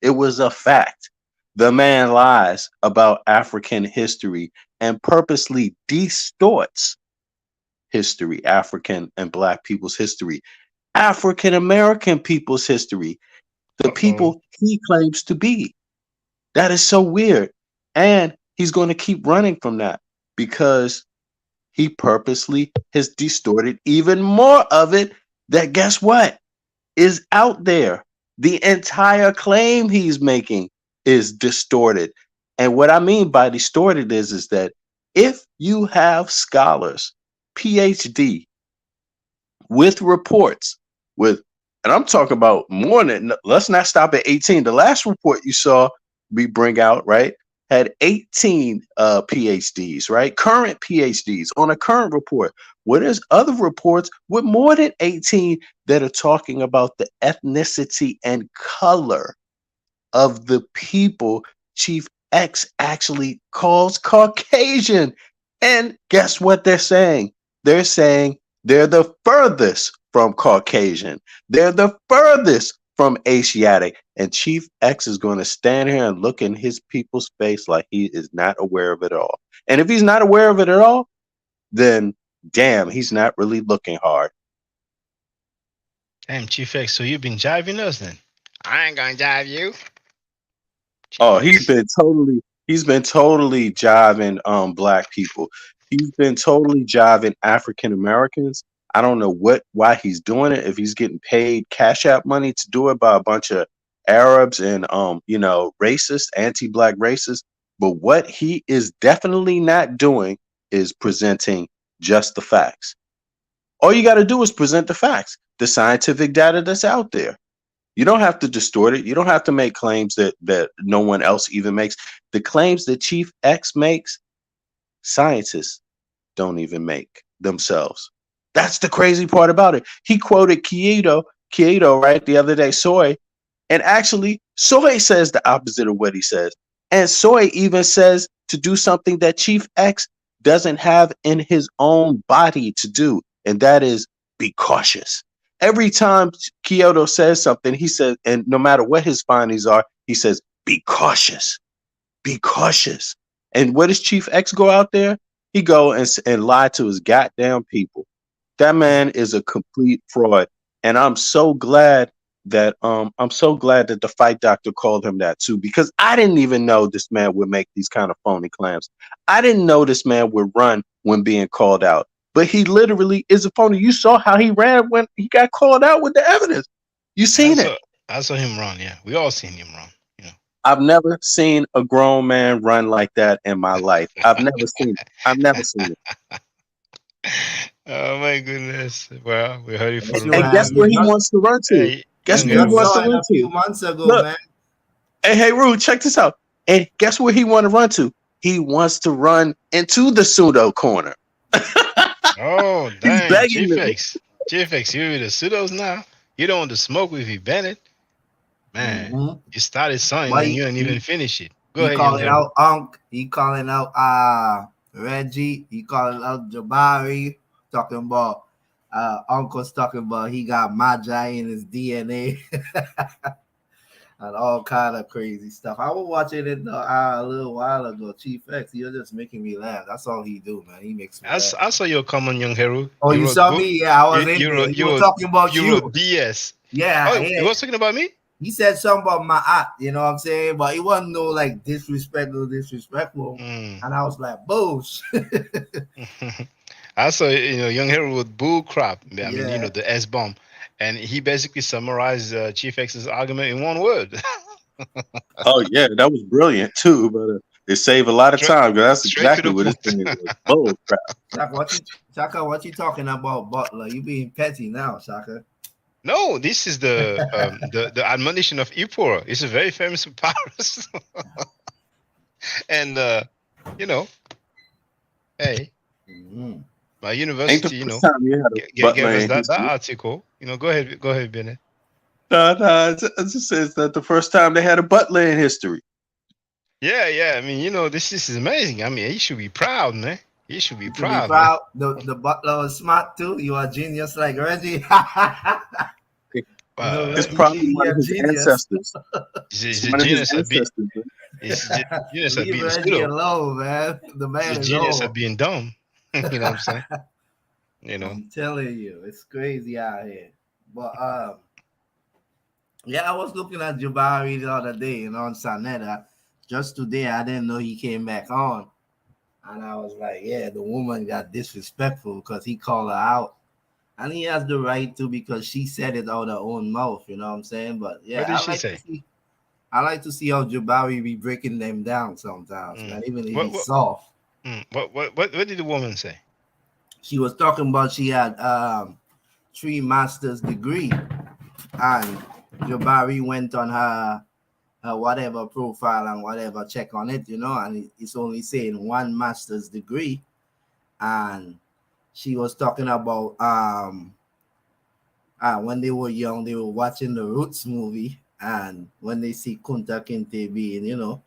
It was a fact. The man lies about African history and purposely distorts history, African and black people's history, African American people's history, the people he claims to be. That is so weird. And he's going to keep running from that because he purposely has distorted even more of it that, guess what, is out there. The entire claim he's making is distorted. And what I mean by distorted is that if you have scholars, PhD, with reports, and I'm talking about more than, let's not stop at 18. The last report you saw me bring out, right, had 18 PhDs, right? Current PhDs on a current report. Well, there's other reports with more than 18 that are talking about the ethnicity and color of the people Chief X actually calls Caucasian. And guess what they're saying? They're saying they're the furthest from Caucasian. They're the furthest from Asiatic. And Chief X is going to stand here and look in his people's face like he is not aware of it all. And if he's not aware of it at all, then damn, he's not really looking hard. Damn, Chief X, so you've been jiving us then? I ain't gonna jive you. Oh, he's been totally jiving black people. He's been totally jiving African Americans. I don't know why he's doing it, if he's getting paid cash app money to do it by a bunch of Arabs and racist, anti-black racists. But what he is definitely not doing is presenting just the facts. All you got to do is present the facts, the scientific data that's out there. You don't have to distort it. You don't have to make claims that no one else even makes. The claims that Chief X makes, scientists don't even make themselves. That's the crazy part about it. He quoted Kyoto, right, the other day, Soy, and actually Soy says the opposite of what he says. And Soy even says to do something that Chief X doesn't have in his own body to do, and that is be cautious. Every time Kyoto says something, he says, and no matter what his findings are, he says, be cautious, be cautious. And what does Chief X go out there? He go and lie to his goddamn people. That man is a complete fraud. And I'm so glad that the fight doctor called him that too, because I didn't even know this man would make these kind of phony claims. I didn't know this man would run when being called out. But he literally is a phony. You saw how he ran when he got called out with the evidence. You seen it. I saw him run. Yeah, we all seen him run. I've never seen a grown man run like that in my life. I've never seen it. Oh my goodness! Well, we heard it from. And guess where he wants to run to? Hey, guess where he wants to run to? A few months ago, Look, man. Hey, Rude, check this out. And guess where he want to run to? He wants to run into the pseudo corner. Oh, dang. Chief X, you with the pseudos now? You don't want to smoke with you, Bennett. Man, you started something and you didn't even finish it. Go ahead. Calling out Unc. He calling out Reggie. He calling out Jabari. Talking about Uncle's talking about he got Magi in his DNA. And all kind of crazy stuff. I was watching it a little while ago. Chief X, you're just making me laugh. That's all he do, man. He makes me laugh. I saw your comment, young Heru. Oh, you saw me? Yeah, I was you were talking about you. You wrote DS. Yeah. Oh, he was talking about me? He said something about my aunt, you know what I'm saying? But it wasn't no like disrespectful. And I was like, boosh. I saw, young Heru with bull crap. I mean, the S-bomb. and he basically summarized Chief X's argument in one word. Oh yeah, that was brilliant too. But it saved a lot of straight, time because that's straight to exactly the what this point. thing was. Bull crap. Shaka, what you talking about, Butler? You being petty now, Shaka. No, this is the admonition of Ippur. It's a very famous papyrus, and you know, hey, Mm-hmm. my Ain't the university, first time you had a gave butler us in that history. article. Go ahead, Bennett. No, it just says that the first time they had a butler in history. Yeah. I mean, this is amazing. I mean, he should be proud, man. He should be To be proud, man. proud, the Butler was smart too. You are genius like Reggie. You know, It's Uh, probably Reggie, one you're of a his genius. ancestors. It's he's a one of his genius at being ancestors. Man. he's a genius at Leave being a Reggie pseudo. alone, man. The He's a man is genius at old. being dumb. You know what I'm saying? You know. I'm telling you, it's crazy out here. But yeah, I was looking at Jabari the other day, on Sanetta. Just today, I didn't know he came back on. And I was like, yeah, the woman got disrespectful because he called her out. And he has the right to because she said it out her own mouth, you know what I'm saying? But What yeah, did she say? I like to see how Jabari be breaking them down sometimes, man, even if What he's what soft. what did the woman say? She was talking about she had 3 master's degree, and Jabari went on her whatever profile and whatever check on it, and it's only saying 1 master's degree. And she was talking about when they were young, they were watching the Roots movie, and when they see Kunta Kinte being,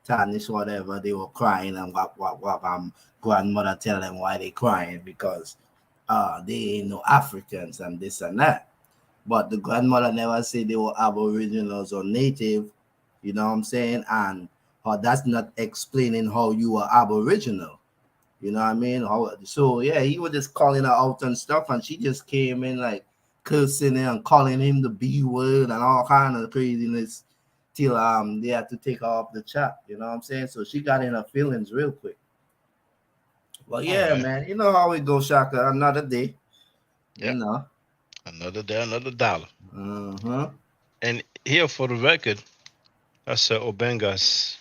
tarnished, whatever, they were crying, and what grandmother tell them why they crying because they ain't no Africans and this and that. But the grandmother never said they were aboriginals or native, you know what I'm saying? And that's not explaining how you are aboriginal. You know what I mean? So yeah, he was just calling her out and stuff, and she just came in like cursing and calling him the B word and all kind of craziness till they had to take her off the chat. You know what I'm saying? So she got in her feelings real quick. But yeah, All right. man, you know how it goes, Shaka. Another day. Yep. You know. Another day, another dollar. Uh-huh. And here, for the record, that's Obenga's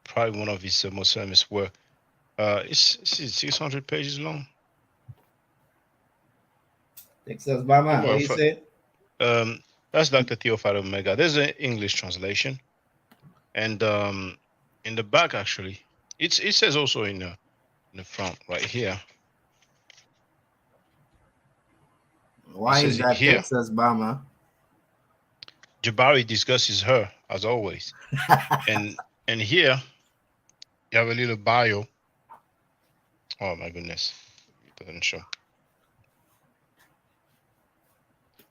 probably one of his most famous work. It's 600 pages long. Texas Bama, what Well, you say? that's Dr. Theophile Omega. There's an English translation, and in the back actually, it says also in the front right here. Why is says it that here. Texas Bama? Jabari discusses her as always, and here you have a little bio. Oh my goodness, it doesn't show.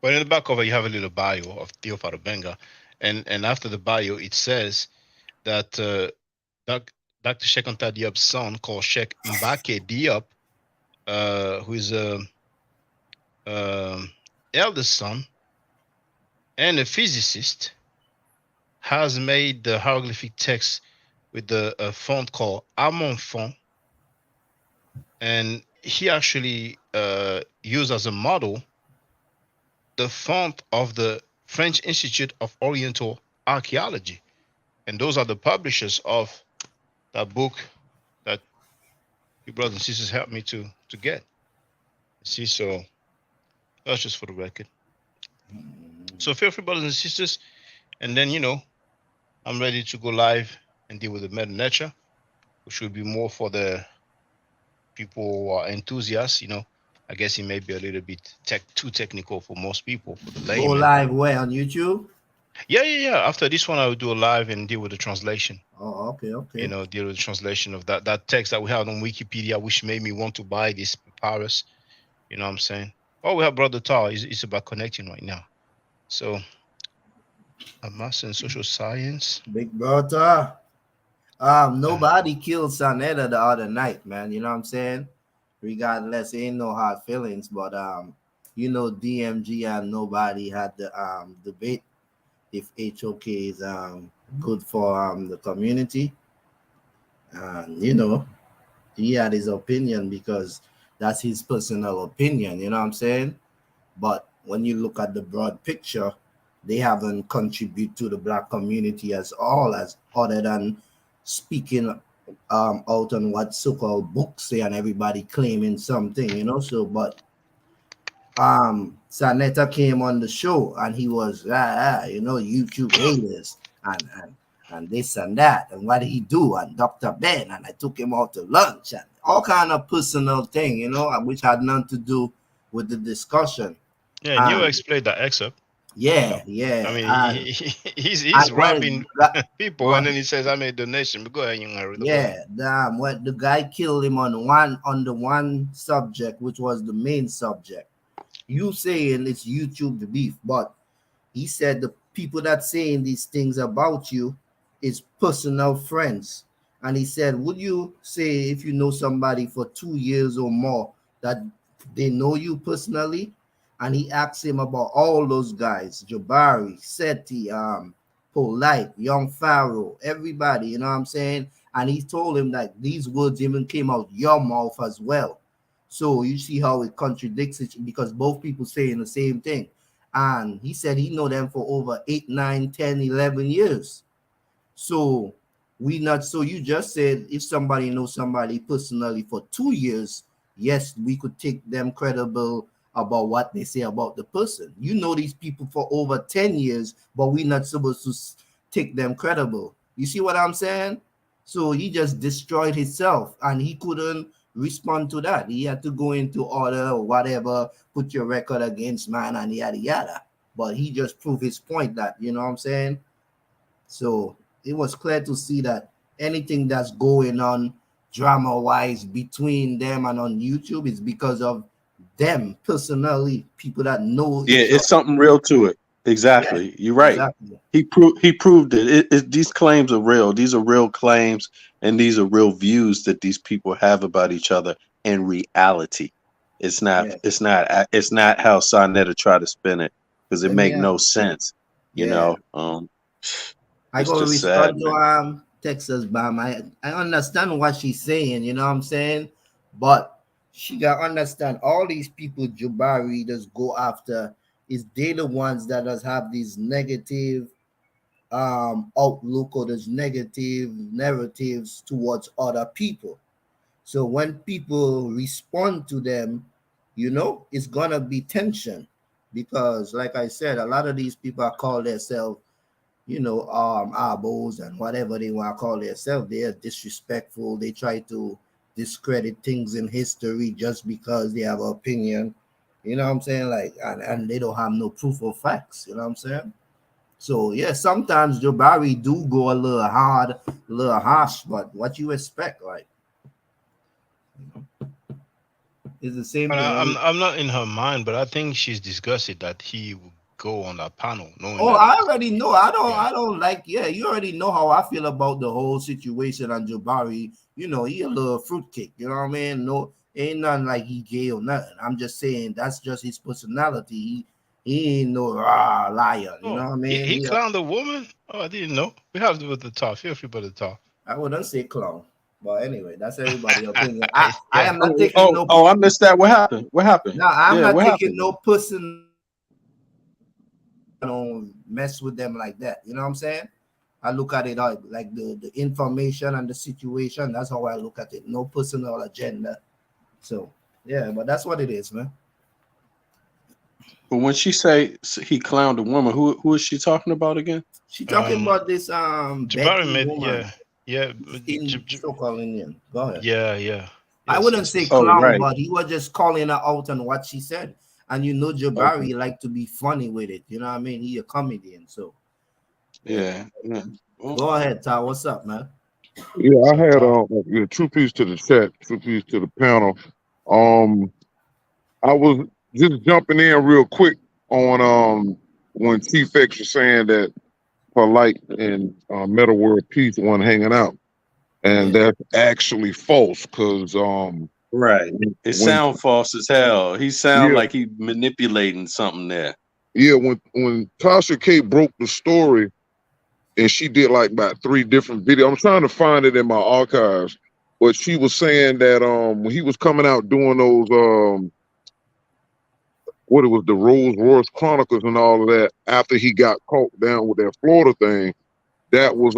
But in the back cover, you have a little bio of Theophile Benga, and after the bio, it says that Dr. Sheikh Anta Diop's son, called Sheikh Mbake Diop, who is eldest son and a physicist, has made the hieroglyphic text with the font called Amon font, and he actually used as a model the font of the French Institute of Oriental Archaeology, and those are the publishers of that book that you brothers and sisters helped me to get. See, so that's just for the record. So feel free, brothers and sisters, and then I'm ready to go live and deal with the meta nature, which will be more for the people who are enthusiasts. I guess it may be a little bit too technical for most people, for the Go layman. live where on YouTube? Yeah. After this one, I will do a live and deal with the translation. Oh, okay. Deal with the translation of that text that we have on Wikipedia, which made me want to buy this papyrus. You know what I'm saying? Oh, we have Brother Tar. It's about connecting right now. So, a master in social science. Big brother. Nobody killed Sanetta the other night, man. You know what I'm saying? Regardless, ain't no hard feelings, but DMG and nobody had the debate if HOK is good for the community. And he had his opinion because that's his personal opinion, you know what I'm saying? But when you look at the broad picture, they haven't contributed to the black community as all as other than speaking out on what so-called books say and everybody claiming something, you know. So but Sanetta came on the show and he was you know, YouTube haters and this and that, and what did he do, and Dr. Ben, and I took him out to lunch and all kind of personal thing, you know, which had nothing to do with the discussion. Yeah, and you explained that excerpt. Yeah, I mean, and he's robbing people, and well, then he says, "I made a donation." But go ahead, you read the book. yeah, damn, what the guy killed him on the one subject, which was the main subject. You saying it's YouTube beef, but he said the people that saying these things about you is personal friends. And he said, would you say if you know somebody for 2 years or more that they know you personally? And he asked him about all those guys, Jabari, Seti, Polite, Young Pharaoh, everybody, you know what I'm saying? And he told him that these words even came out your mouth as well. So you see how it contradicts it, because both people saying the same thing. And he said he know them for over 8, 9, 10, 11 years. So we not, so you just said if somebody knows somebody personally for 2 years, yes, we could take them credible about what they say about the person. You know these people for over 10 years, but we're not supposed to take them credible. You see what I'm saying? So he just destroyed himself and he couldn't respond to that. He had to go into order or whatever, put your record against mine and yada yada. But he just proved his point that, you know what I'm saying? So it was clear to see that anything that's going on drama wise between them and on YouTube is because of them personally, people that know. Yeah, it's something real to it. Exactly. Yeah, You're right. exactly. He proved it. These claims are real. These are real claims, and these are real views that these people have about each other in reality. It's not. Yeah. It's not. It's not how Sonetta tried to spin it, because it Let me make no sense. You yeah. know. I It's go just sad, respond man. to Texas Bam. I understand what she's saying, you know what I'm saying? But she got understand all these people Jabari does go after is they the ones that does have these negative outlook or those negative narratives towards other people. So when people respond to them, you know, it's gonna be tension because like I said, a lot of these people are call themselves, you know, abos and whatever they want to call themselves. They are disrespectful. They try to discredit things in history just because they have an opinion. You know what I'm saying? Like, and they don't have no proof or facts. You know what I'm saying? So yeah, sometimes Jabari do go a little hard, a little harsh, but what you expect, like, you know, it's the same But thing. I'm not in her mind, but I think she's disgusted that he would go on that panel, knowing Oh, that. I already know. Yeah. I don't like. Yeah, you already know how I feel about the whole situation on Jabari. You know, he a little fruitcake. You know what I mean? No, ain't nothing like he gay or nothing. I'm just saying that's just his personality. He ain't no liar. You Oh, know what I he mean? clowned a woman. Oh, I didn't know. We have to with the talk. Feel free to talk. I wouldn't say clown, but anyway, that's everybody's opinion. I Yeah. am not taking no. I missed that. What happened? What happened? No, I'm Yeah, not what taking happened? no person. I don't mess with them like that. You know what I'm saying? I look at it like the information and the situation. That's how I look at it. No personal agenda. So yeah, but that's what it is, man. But when she say he clowned a woman, who is she talking about again? She talking about this Jabari Becky made woman yeah, in so-called Indian. Go ahead. yeah. I Yes, wouldn't yes, say yes. Oh, clown, right. but he was just calling her out on what she said. And you know Okay. Jabari like to be funny with it. You know what I mean? He a comedian, so Yeah. Well, go ahead, Ty. What's up, man? Yeah, I So, had yeah, true piece to the chat, true piece to the panel. Um, I was just jumping in real quick on when Chief X was saying that Polite and Meta World Peace one hanging out, and Yeah. that's actually false because right. It when sound false as hell. He sound yeah like he manipulating something there. yeah when Tasha K broke the story and she did like about 3 different videos. I'm trying to find it in my archives, but she was saying that when he was coming out doing those what it was, the Rolls Royce Chronicles and all of that. After he got caught down with that Florida thing, that was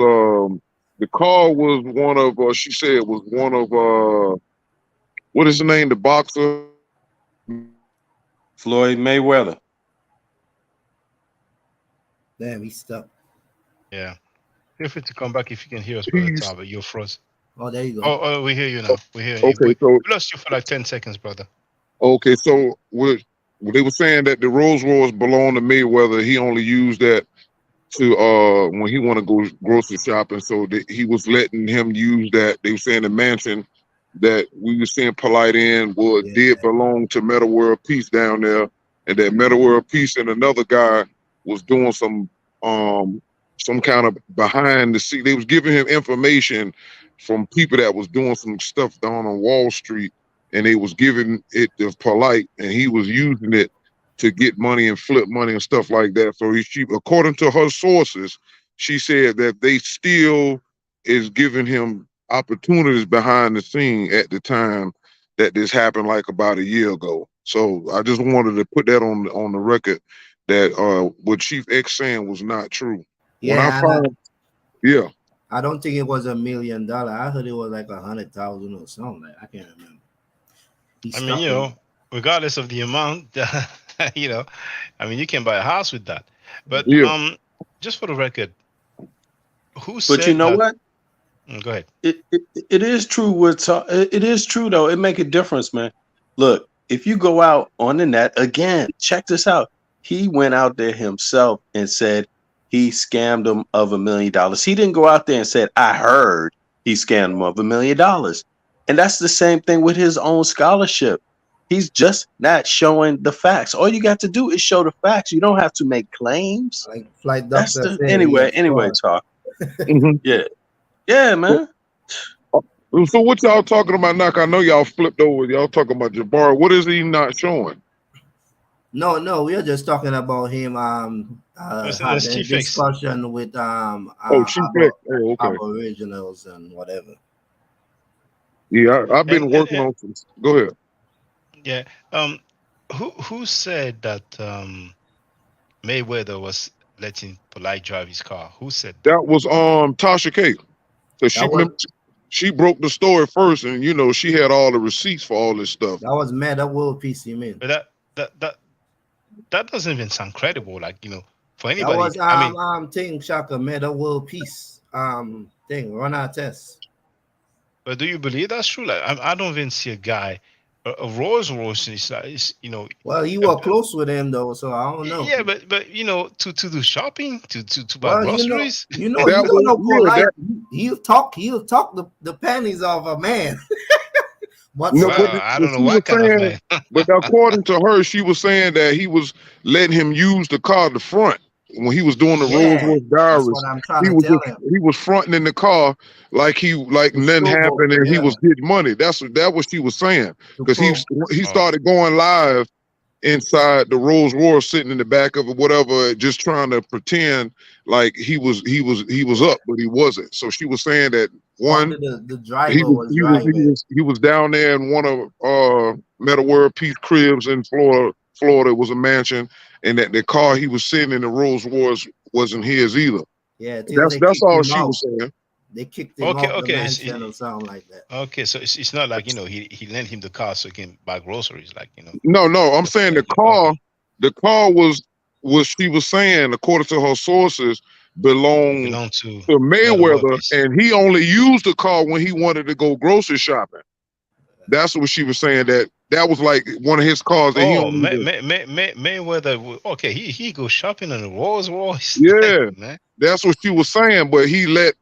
the car was one of she said was one of what is the name, the boxer Floyd Mayweather. Damn, he's stuck. Yeah. Feel free to come back if you can hear us, brother piece. Talbot. You're frozen. Oh, there you go. Oh, we hear you now. We hear you. Okay, We so lost you for like 10 seconds, brother. okay, so what they were saying that the Rolls Royce belonged to Mayweather. He only used that to when he want to go grocery shopping, so that he was letting him use that. They were saying the mansion that we were seeing Polite in did belong to Meta World Peace down there, and that Meta World Peace and another guy was doing some kind of behind the scene. They was giving him information from people that was doing some stuff down on Wall Street, and they was giving it to Polite, and he was using it to get money and flip money and stuff like that. So according to her sources, she said that they still is giving him opportunities behind the scene at the time that this happened, like about a year ago. So I just wanted to put that on the record that what Chief X saying was not true. When I found, yeah, I don't think it was $1 million. I heard it was like 100,000 or something. Like, I can't remember. I mean, you know, regardless of the amount, you know, I mean, you can buy a house with that. But yeah. Just for the record, who But said you know that? what? Go ahead. It is true. It is true though. It make a difference, man. Look, if you go out on the net again, check this out. He went out there himself and said he scammed them of $1 million. He didn't go out there and said, I heard he scammed them of $1 million. And that's the same thing with his own scholarship. He's just not showing the facts. All you got to do is show the facts. You don't have to make claims. Like Flight That's Doctor the said, anyway, talk. Mm-hmm. Yeah, man. So what y'all talking about, Knock? I know y'all flipped over. Y'all talking about Jabbar. What is he not showing? No, we are just talking about him. Had a discussion with Aboriginals and whatever. Yeah, I've been working on some. Go ahead. Yeah. Who said that Mayweather was letting Polite drive his car? Who said that? That was Tasha K. So she broke the story first, and you know she had all the receipts for all this stuff. That was Meta World Peace, you mean? But that doesn't even sound credible. Like, you know, for anybody. That was I mean, thing Shaka Meta World Peace thing run our test. But do you believe that's true? Like, I don't even see a guy. A Rolls Royce is, you know. Well, you were close with him though, so I don't know. Yeah, but you know, to do shopping, to buy groceries. You don't know Polite. He'll talk the pennies of a man. I don't know what kind of man. But according to her, she was saying that he was letting him use the car at the front. When he was doing the Rolls Royce Diaries, that's what I'm trying to tell him. He was fronting in the car like nothing happened and he was getting money. That what she was saying, because he started going live inside the Rolls Royce, sitting in the back of it, whatever, just trying to pretend like he was up, but he wasn't. So she was saying that the driver was driving. He was down there in one of Meta World Peace cribs in Florida. Florida was a mansion, and that the car he was sitting in, the Rolls Royce, wasn't his either. Yeah, that's all she was saying. They kicked him off the mansion or something like that. Okay, so it's not like, you know, he lent him the car so he can buy groceries, like, you know. No, I'm saying the car was she was saying, according to her sources, belonged to Mayweather, and he only used the car when he wanted to go grocery shopping. That's what she was saying, that was like one of his cars. That Mayweather. Okay, he goes shopping on the Rolls Royce. Yeah, man. That's what she was saying. But he let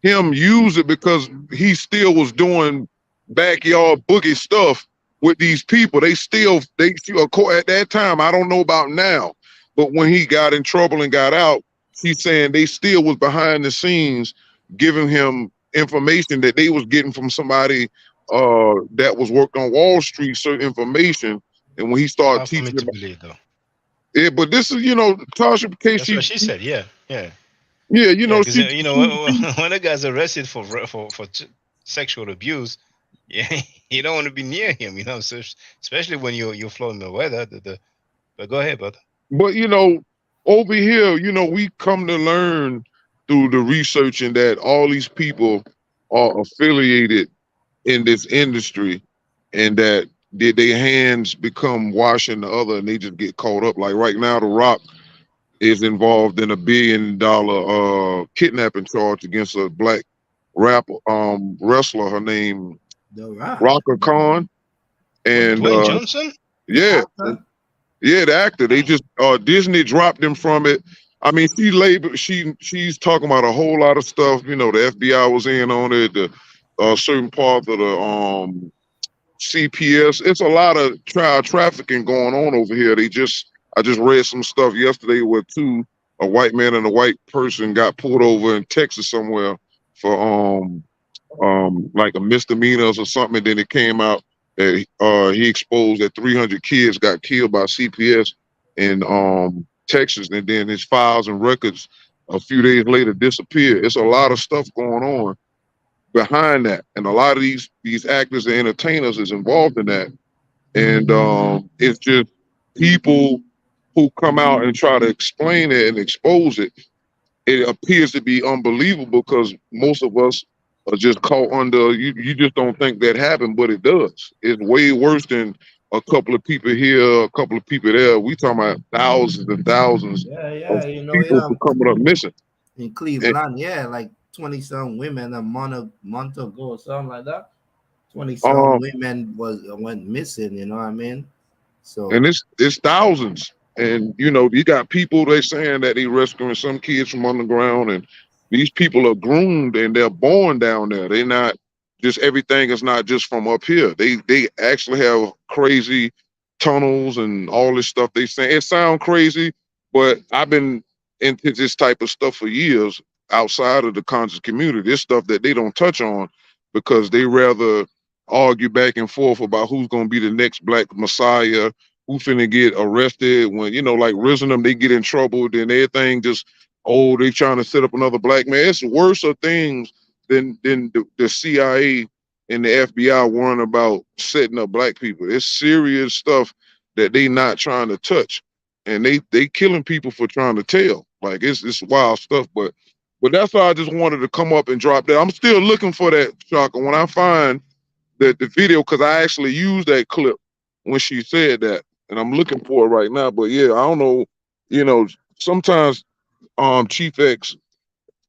him use it because he still was doing backyard boogie stuff with these people. They at that time, I don't know about now, but when he got in trouble and got out, she's saying they still was behind the scenes giving him information that they was getting from somebody that was working on Wall Street, certain information. And when he started teaching about, yeah, but this is, you know, Tasha K. That's what she said. Yeah. Yeah, you know, when a guy's arrested for sexual abuse, yeah, you don't want to be near him, you know. So especially when you're Floyd Mayweather, But go ahead, brother. But over here, we come to learn through the researching that all these people are affiliated in this industry, and that their hands become washing the other, and they just get caught up. Like right now, The Rock is involved in $1 billion kidnapping charge against a black wrestler. Her name The Rock. Rocka Khan, and Dwayne Johnson? yeah, Actor. yeah, the actor. They just Disney dropped him from it. I mean, she's talking about a whole lot of stuff. The FBI was in on it. The certain part of the CPS. It's a lot of child trafficking going on over here. I just read some stuff yesterday where a white man and a white person got pulled over in Texas somewhere for like a misdemeanors or something. And then it came out that he exposed that 300 kids got killed by CPS in Texas, and then his files and records a few days later disappeared. It's a lot of stuff going on behind that, and a lot of these actors and entertainers is involved in that, and it's just people who come out and try to explain it and expose it. It appears to be unbelievable because most of us are just caught under. You just don't think that happened, but it does. It's way worse than a couple of people here, a couple of people there. We talking about thousands and thousands Yeah, of people for coming up missing. in Cleveland, like 20-some women a month ago or something like that. 20-some women went missing. You know what I mean? So And it's thousands. And you got people they saying that they rescuing some kids from underground, and these people are groomed and they're born down there. They're not just everything is not just from up here. They actually have crazy tunnels and all this stuff they say. It sounds crazy, but I've been into this type of stuff for years outside of the conscious community. This stuff that they don't touch on because they rather argue back and forth about who's gonna be the next black messiah, who finna get arrested when, like RISM them, they get in trouble, then everything just, they trying to set up another black man. It's worse of things than the CIA and the FBI worrying about setting up black people. It's serious stuff that they not trying to touch. And they killing people for trying to tell. Like it's wild stuff, but that's why I just wanted to come up and drop that. I'm still looking for that, Shaka. When I find the video, because I actually used that clip when she said that, and I'm looking for it right now. But yeah, I don't know. Sometimes Chief X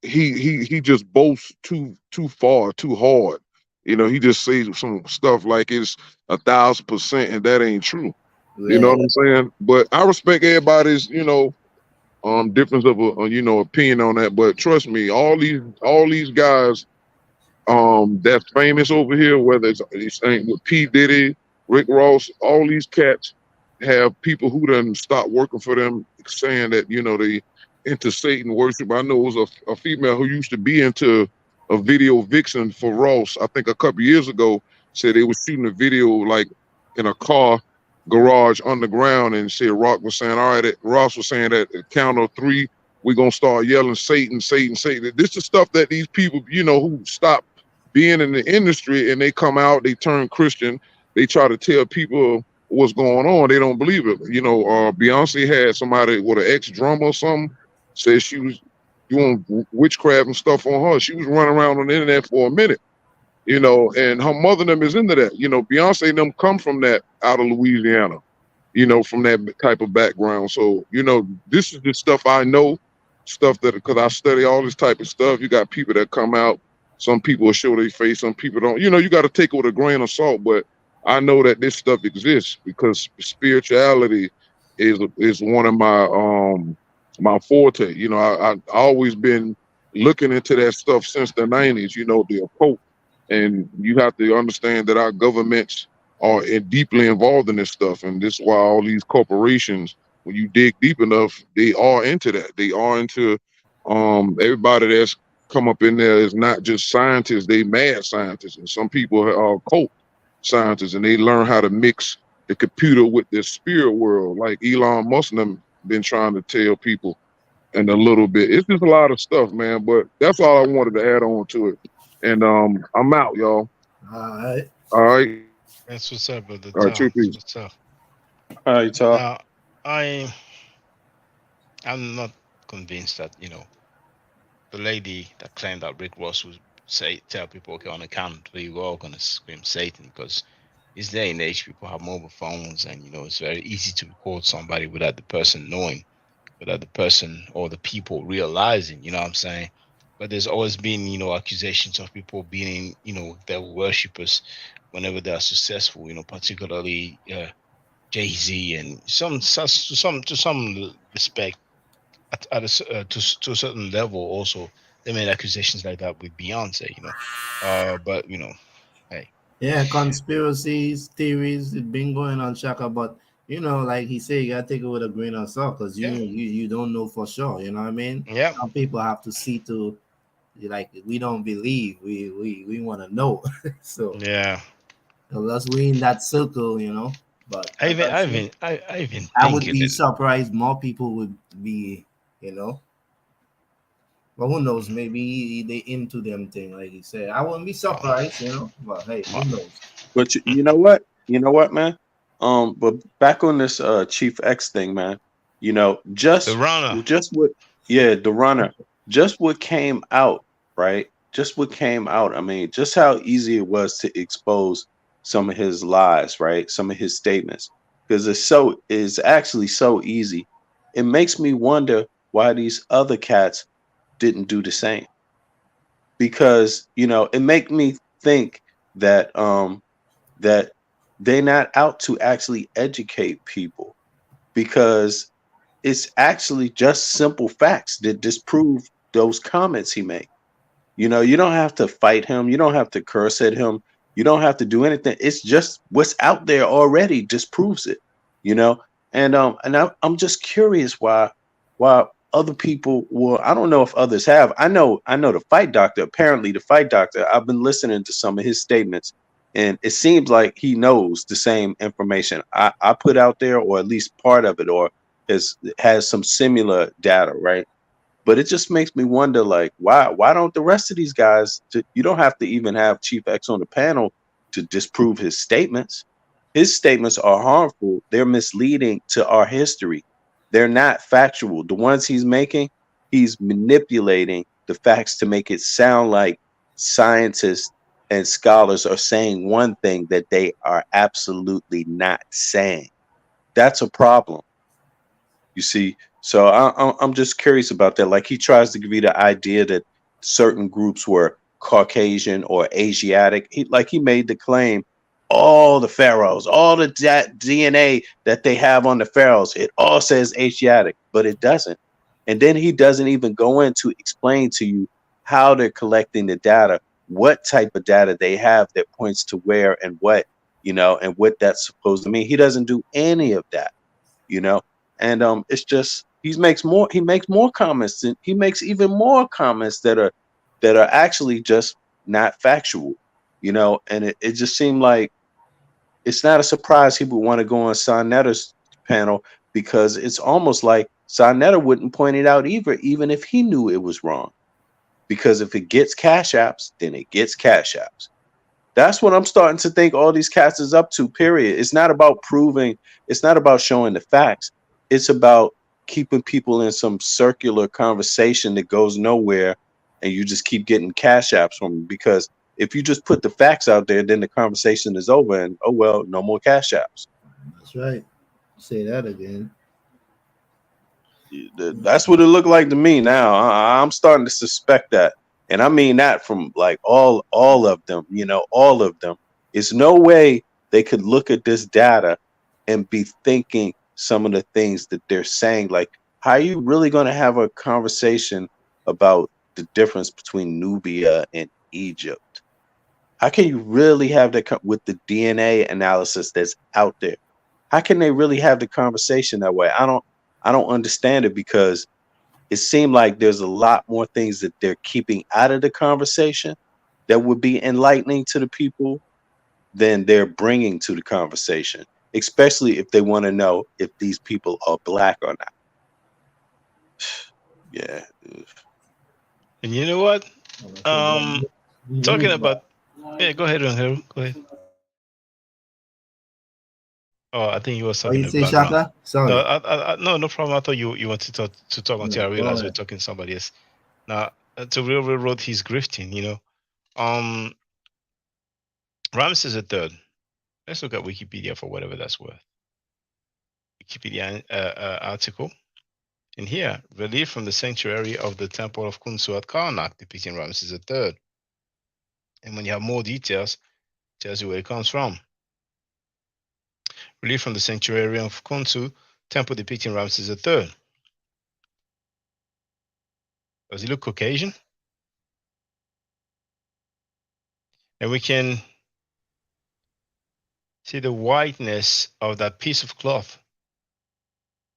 he just boasts too far, too hard. He just says some stuff like it's 1,000%, and that ain't true. You know what I'm saying? But I respect everybody's difference of opinion on that. But trust me, all these guys that's famous over here, whether it's with P. Diddy, Rick Ross, all these cats have people who done stopped working for them saying that they into Satan worship. I know it was a female who used to be into a video vixen for Ross. I think a couple years ago said they was shooting a video like in a car garage underground, and said Ross was saying that at count of 3 we're gonna start yelling Satan, Satan, Satan. This is stuff that these people who stop being in the industry and they come out, they turn Christian, they try to tell people what's going on. They don't believe it. Beyonce had somebody with an ex-drummer or something, said she was doing witchcraft and stuff on her. She was running around on the internet for a minute, and her mother and them is into that. Beyonce and them come from that out of Louisiana, from that type of background. So, this is the stuff I know, stuff that, because I study all this type of stuff. You got people that come out, some people will show their face, some people don't. You got to take it with a grain of salt, but I know that this stuff exists because spirituality is one of my forte. I always been looking into that stuff since the 90s, the occult. And you have to understand that our governments are deeply involved in this stuff. And this is why all these corporations, when you dig deep enough, they are into that. They are into everybody that's come up in there is not just scientists, they mad scientists. And some people are occult scientists, and they learn how to mix the computer with the spirit world, like Elon Musk and them been trying to tell people. And a little bit, it's just a lot of stuff, man. But that's all I wanted to add on to it. And I'm out, y'all. All right. That's what's up, brother. All right, That's peace. what's up. All right, talk. Now, I'm not convinced that the lady that claimed that Rick Ross would tell people, okay, on account of 3, we're all gonna scream Satan, because this day and age people have mobile phones, and it's very easy to record somebody without the person knowing, without the person or the people realizing, you know what I'm saying? But there's always been, accusations of people being, devil worshippers whenever they are successful, particularly Jay-Z, and to some respect, to a certain level also, they made accusations like that with Beyonce. But hey. Yeah, conspiracies, theories, it's been going on, Shaka. But like he said, you gotta take it with a grain of salt because Yeah. you don't know for sure. You know what I mean? Yeah. Some people have to see to like we don't believe, we want to know. So Yeah. unless we in that circle, But I as even I I said, even I, I even I think would it be is. surprised more people would be, you know. But who knows? Maybe they into them thing, like you said. I wouldn't be Well, surprised, But hey, who well, knows? But you know what? You know what, man? But back on this Chief X thing, man. the runner. Just what, yeah, the runner, just what came out, right? Just what came out. I mean, just how easy it was to expose some of his lies, right? Some of his statements, because it's actually so easy. It makes me wonder why these other cats didn't do the same, because it make me think that that they're not out to actually educate people, because it's actually just simple facts that disprove those comments he made. You don't have to fight him, you don't have to curse at him, you don't have to do anything. It's just what's out there already disproves it, you know. I'm just curious why other people, well, I don't know if others have. I know the fight doctor, apparently the fight doctor, I've been listening to some of his statements, and it seems like he knows the same information I put out there, or at least part of it, or has some similar data, right? But it just makes me wonder, like, why don't the rest of these guys? You don't have to even have Chief X on the panel to disprove his statements. His statements are harmful. They're misleading to our history. They're not factual. The ones he's making, he's manipulating the facts to make it sound like scientists and scholars are saying one thing that they are absolutely not saying. That's a problem. You see, so I'm just curious about that. Like, he tries to give you the idea that certain groups were Caucasian or Asiatic. He made the claim, all the pharaohs, all the DNA that they have on the pharaohs, it all says Asiatic, but it doesn't. And then he doesn't even go in to explain to you how they're collecting the data, what type of data they have that points to where and what, and what that's supposed to mean. He doesn't do any of that, you know and it's just he makes more comments, and he makes even more comments that are actually just not factual, and it just seemed like it's not a surprise he would want to go on Sonetta's panel, because it's almost like Sonetta wouldn't point it out either, even if he knew it was wrong, because if it gets cash apps, then it gets cash apps. That's what I'm starting to think all these cats is up to, period. It's not about proving, it's not about showing the facts. It's about keeping people in some circular conversation that goes nowhere, and you just keep getting cash apps from them. Because if you just put the facts out there, then the conversation is over, and oh well, no more cash apps. That's right. Say that again. That's what it looked like to me now. I'm starting to suspect that. And I mean that from like all of them, all of them. It's no way they could look at this data and be thinking some of the things that they're saying. Like, how are you really going to have a conversation about the difference between Nubia and Egypt? How can you really have that with the DNA analysis that's out there? How can they really have the conversation that way? I don't understand it, because it seemed like there's a lot more things that they're keeping out of the conversation that would be enlightening to the people than they're bringing to the conversation, especially if they want to know if these people are black or not. Yeah. And you know what? Like I said, Um, talking about, yeah, go ahead, Angel. Go ahead. Oh, I think you were What talking you to say, background. Shaka? Sorry. No problem. I thought you wanted to talk until I No, go realized we're ahead. talking to somebody else. Now, to real railroad, he's grifting. Ramses III. Let's look at Wikipedia for whatever that's worth. Wikipedia article. In here, relief from the sanctuary of the temple of Khunsu at Karnak, depicting Ramses III. And when you have more details, it tells you where it comes from. Relief from the sanctuary of Khunsu, temple depicting Ramses III. Does he look Caucasian? And we can see the whiteness of that piece of cloth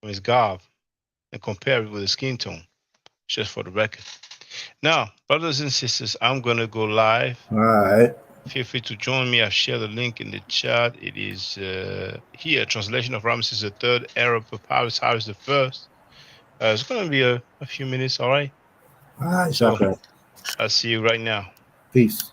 from his garb and compare it with the skin tone, just for the record. Now, brothers and sisters, I'm going to go live. All right. Feel free to join me. I've shared the link in the chat. It is here, translation of Ramses III, Arab Papyrus, Harris I. It's going to be a few minutes, all right? All right, So Shaka. I'll see you right now. Peace.